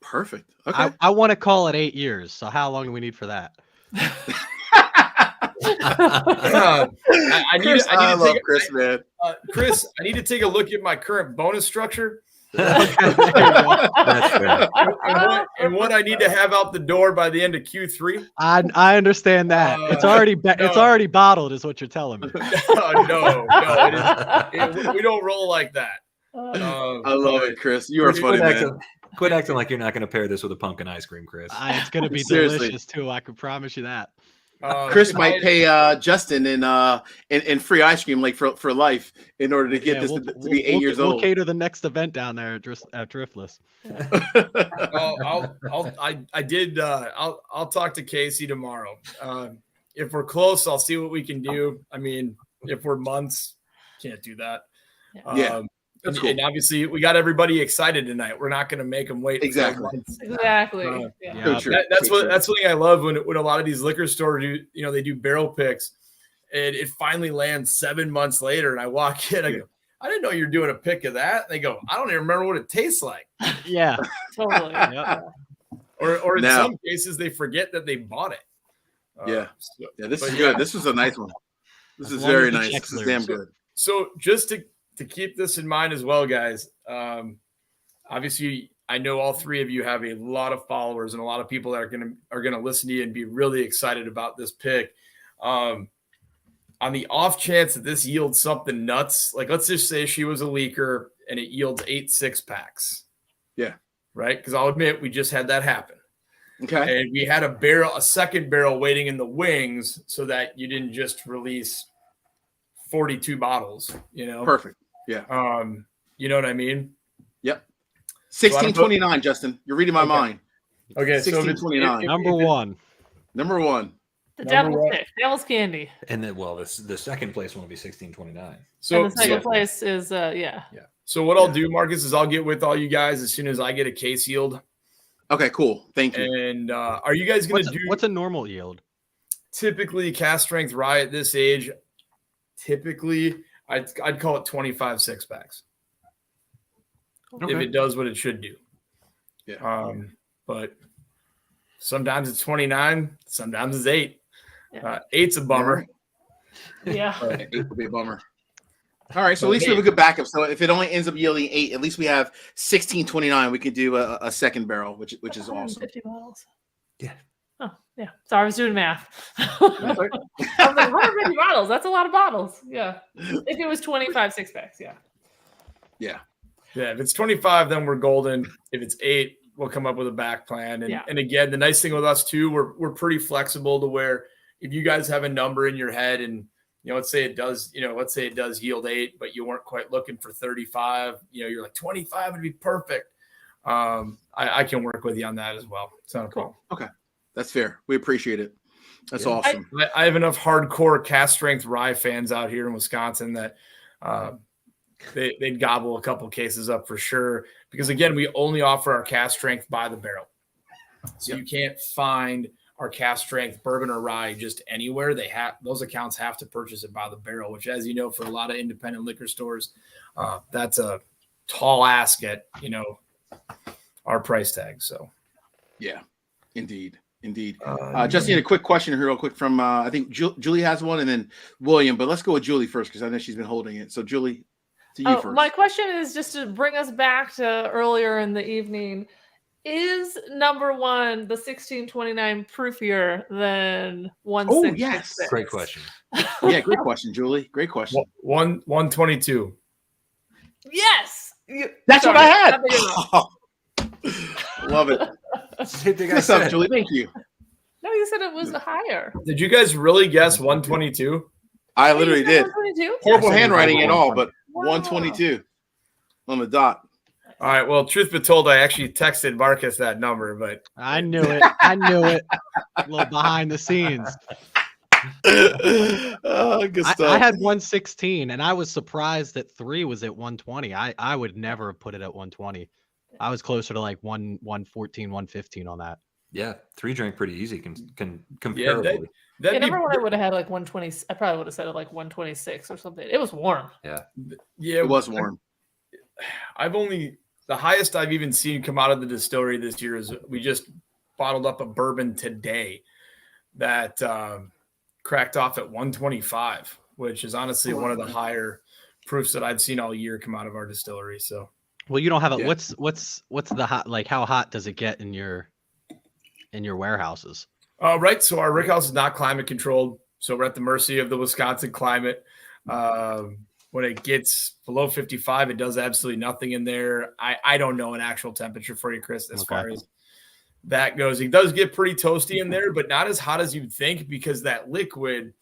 Perfect. Okay. I want to call it 8 years. So how long do we need for that? Chris, I need to take a look at my current bonus structure. That's fair. And what I need to have out the door by the end of Q3. I understand that. It's already bottled, is what you're telling me. No, we don't roll like that. I love it, Chris. You are funny, man. Quit acting like you're not going to pair this with a pumpkin ice cream, Chris. It's going to be delicious too. I can promise you that. Chris might pay Justin in free ice cream, like for life, in order to get this to be 8 years old. We'll cater the next event down there at Driftless. I'll talk to Casey tomorrow. If we're close, I'll see what we can do. I mean, if we're months, can't do that. Yeah. And obviously, we got everybody excited tonight. We're not going to make them wait. Exactly. That's something I love when a lot of these liquor stores do. They do barrel picks, and it finally lands 7 months later. And I walk in, I go, I didn't know you're doing a pick of that. And they go, I don't even remember what it tastes like. Yeah, totally. Or in some cases, they forget that they bought it. This is good. This was a nice one. This is very nice. This is damn good. So just to keep this in mind as well, guys, obviously I know all three of you have a lot of followers and a lot of people that are gonna listen to you and be really excited about this pick. On the off chance that this yields something nuts, like let's just say she was a leaker and it yields 8 6-packs. Yeah. Right. Because I'll admit we just had that happen. Okay. And we had a second barrel waiting in the wings so that you didn't just release 42 bottles, Perfect. Yeah. You know what I mean? Yep. 1629, Justin. You're reading my mind. Okay. 1629. Number one. The devil's candy. And then, the second place one will be 1629. So and the second place is Yeah. So what I'll do, Marcus, is I'll get with all you guys as soon as I get a case yield. Okay, cool. Thank you. And are you guys going to do? What's a normal yield? Typically, cast strength rye at this age. Typically, I'd call it 25 6-packs. Okay. If it does what it should do. Yeah. But sometimes it's 29, sometimes it's 8. 8's a bummer. Yeah. 8 would be a bummer. All right, so at least we have a good backup. So if it only ends up yielding 8, at least we have 1629. We could do a second barrel, which is awesome. 50 bottles. Yeah. Oh, yeah. Sorry, I was doing math. I was like, 150 bottles. That's a lot of bottles. Yeah. If it was 25 6-packs, yeah. Yeah. Yeah. If it's 25, then we're golden. If it's 8, we'll come up with a back plan. And again, the nice thing with us too, we're pretty flexible to where if you guys have a number in your head and let's say it does yield 8, but you weren't quite looking for 35, you're like 25 would be perfect. I can work with you on that as well. It's not a problem. Okay. That's fair. We appreciate it. That's awesome. I have enough hardcore cast strength rye fans out here in Wisconsin that they'd gobble a couple cases up for sure. Because again, we only offer our cast strength by the barrel. So you can't find our cast strength bourbon or rye just anywhere. Those accounts have to purchase it by the barrel, which, as you know, for a lot of independent liquor stores, that's a tall ask at our price tag. So yeah, indeed. Justin, a quick question here real quick from I think Julie has one, and then William, but let's go with Julie first because I know she's been holding it. So Julie, to you first. My question is just to bring us back to earlier in the evening. Is number one the 1629 proofier than 1666? Oh, yes. Great question. Yeah, great question, Julie. Great question. 122. Yes. That's what I had. Not Love it. Same thing I What's up, said. Julie? Thank you. No, you said it was higher. Did you guys really guess 122? I literally did. 122? Horrible I said handwriting and all, 120. but Wow. 122 on the dot. All right. Well, truth be told, I actually texted Marcus that number, but I knew it. I knew it. A little behind the scenes. Good stuff. I had 116, and I was surprised that 3 was at 120. I would never have put it at 120. I was closer to like 114, 115 on that. Yeah, 3 drank pretty easy. Can yeah, comparably. that'd I be, remember when I would have had like 120. I probably would have said it like 126 or something. It was warm. yeah, It was warm. The highest I've even seen come out of the distillery this year is we just bottled up a bourbon today that cracked off at 125, which is honestly one of the higher proofs that I've seen all year come out of our distillery. So, Well, you don't have it. Yeah. What's the hot, like how hot does it get in your warehouses? right. So our rickhouse is not climate controlled. So we're at the mercy of the Wisconsin climate. When it gets below 55, it does absolutely nothing in there. I don't know an actual temperature for you, Chris, as far as that goes. It does get pretty toasty in there, but not as hot as you'd think, because that liquid,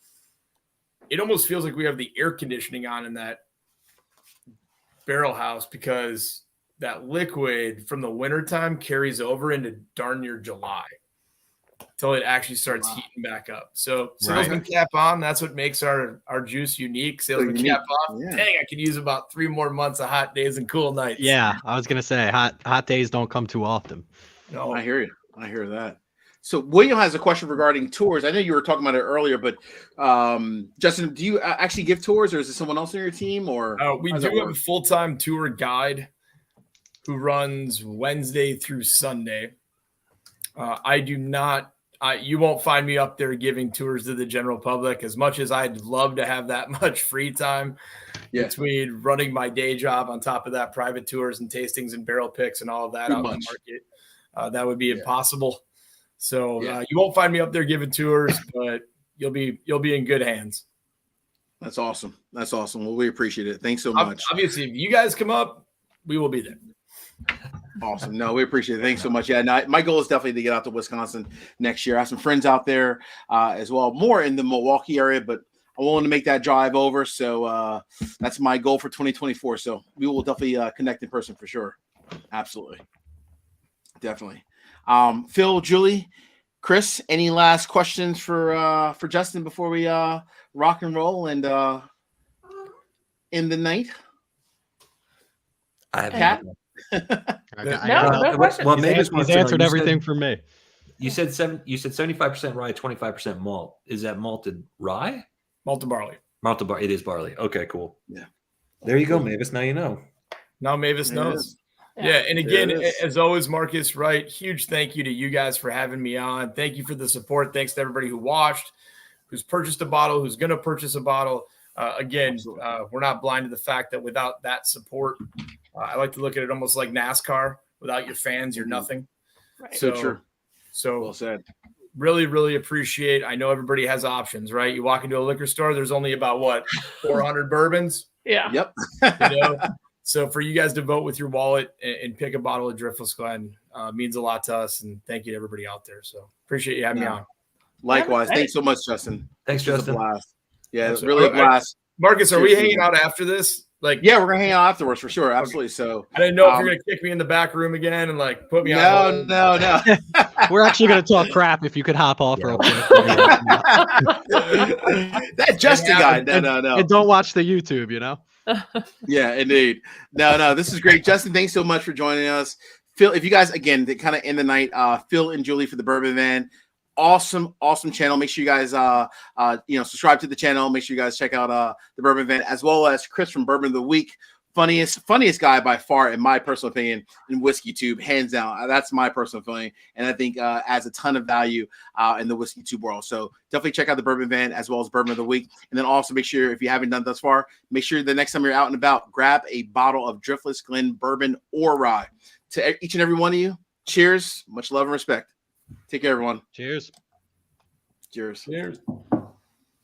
it almost feels like we have the air conditioning on in that barrel house, because that liquid from the wintertime carries over into darn near July until it actually starts heating back up. So salesman cap on, that's what makes our juice unique. Salesman cap off. Yeah. Dang, I could use about 3 more months of hot days and cool nights. Yeah, I was gonna say hot days don't come too often. No, I hear you. I hear that. So William has a question regarding tours. I know you were talking about it earlier, but Justin, do you actually give tours, or is it someone else on your team? Or we how's do that have work? a full-time tour guide who runs Wednesday through Sunday. I do not. You won't find me up there giving tours to the general public, as much as I'd love to have that much free time between running my day job on top of that, private tours and tastings and barrel picks and all of that out in the market. That would be impossible. So you won't find me up there giving tours, but you'll be in good hands. That's awesome. That's awesome. Well, we appreciate it. Thanks so much. Obviously, if you guys come up, we will be there. Awesome. No, we appreciate it. Thanks so much. Yeah, no, my goal is definitely to get out to Wisconsin next year. I have some friends out there as well, more in the Milwaukee area, but I'm willing to make that drive over. So that's my goal for 2024. So we will definitely connect in person for sure. Absolutely. Definitely. Phil, Julie, Chris, any last questions for Justin before we rock and roll and end the night? I have Kat? No question. Well, He's maybe he's answered everything for me. You said 75% rye, 25% malt. Is that malted rye? Malted barley. Malted barley. It is barley. Okay, cool. Yeah. There you go, Mavis. Now you know. Now Mavis There it knows. is. Yeah, and again, There it is. as always, Marcus, right? Huge thank you to you guys for having me on. Thank you for the support. Thanks to everybody who watched, who's purchased a bottle, who's going to purchase a bottle. Again, we're not blind to the fact that without that support, I like to look at it almost like NASCAR. Without your fans, you're nothing. Right. So true. So Well said. really, really appreciate. I know everybody has options, right? You walk into a liquor store, there's only about 400 bourbons. Yeah. Yep. You know? So for you guys to vote with your wallet and pick a bottle of Driftless Glen means a lot to us. And thank you to everybody out there. So appreciate you having me on. Likewise. Yeah, Thanks so much, Justin. Thanks, It was a Justin. blast. Yeah, it's Absolutely. really a blast. Marcus, are we Seriously, hanging out after this? Like, Yeah, we're gonna hang out afterwards for sure. Absolutely. So I didn't know if you're going to kick me in the back room again and like put me on. no. We're actually gonna talk crap if you could hop off real quick. That Justin guy. No. And don't watch the YouTube, you know? Yeah, indeed. No. This is great. Justin, thanks so much for joining us. Phil, if you guys, again, to kind of end the night, Phil and Julie for the Bourbon Van. Awesome channel. Make sure you guys subscribe to the channel. Make sure you guys check out the Bourbon Van, as well as Chris from Bourbon of the Week. Funniest guy by far, in my personal opinion, in whiskey tube, hands down. That's my personal feeling, and I think adds a ton of value in the whiskey tube world. So definitely check out the Bourbon Van as well as Bourbon of the Week, and then also make sure, if you haven't done thus far, make sure the next time you're out and about, grab a bottle of Driftless Glen bourbon or rye. To each and every one of you, cheers, much love and respect. Take care, everyone. Cheers. Cheers. Cheers.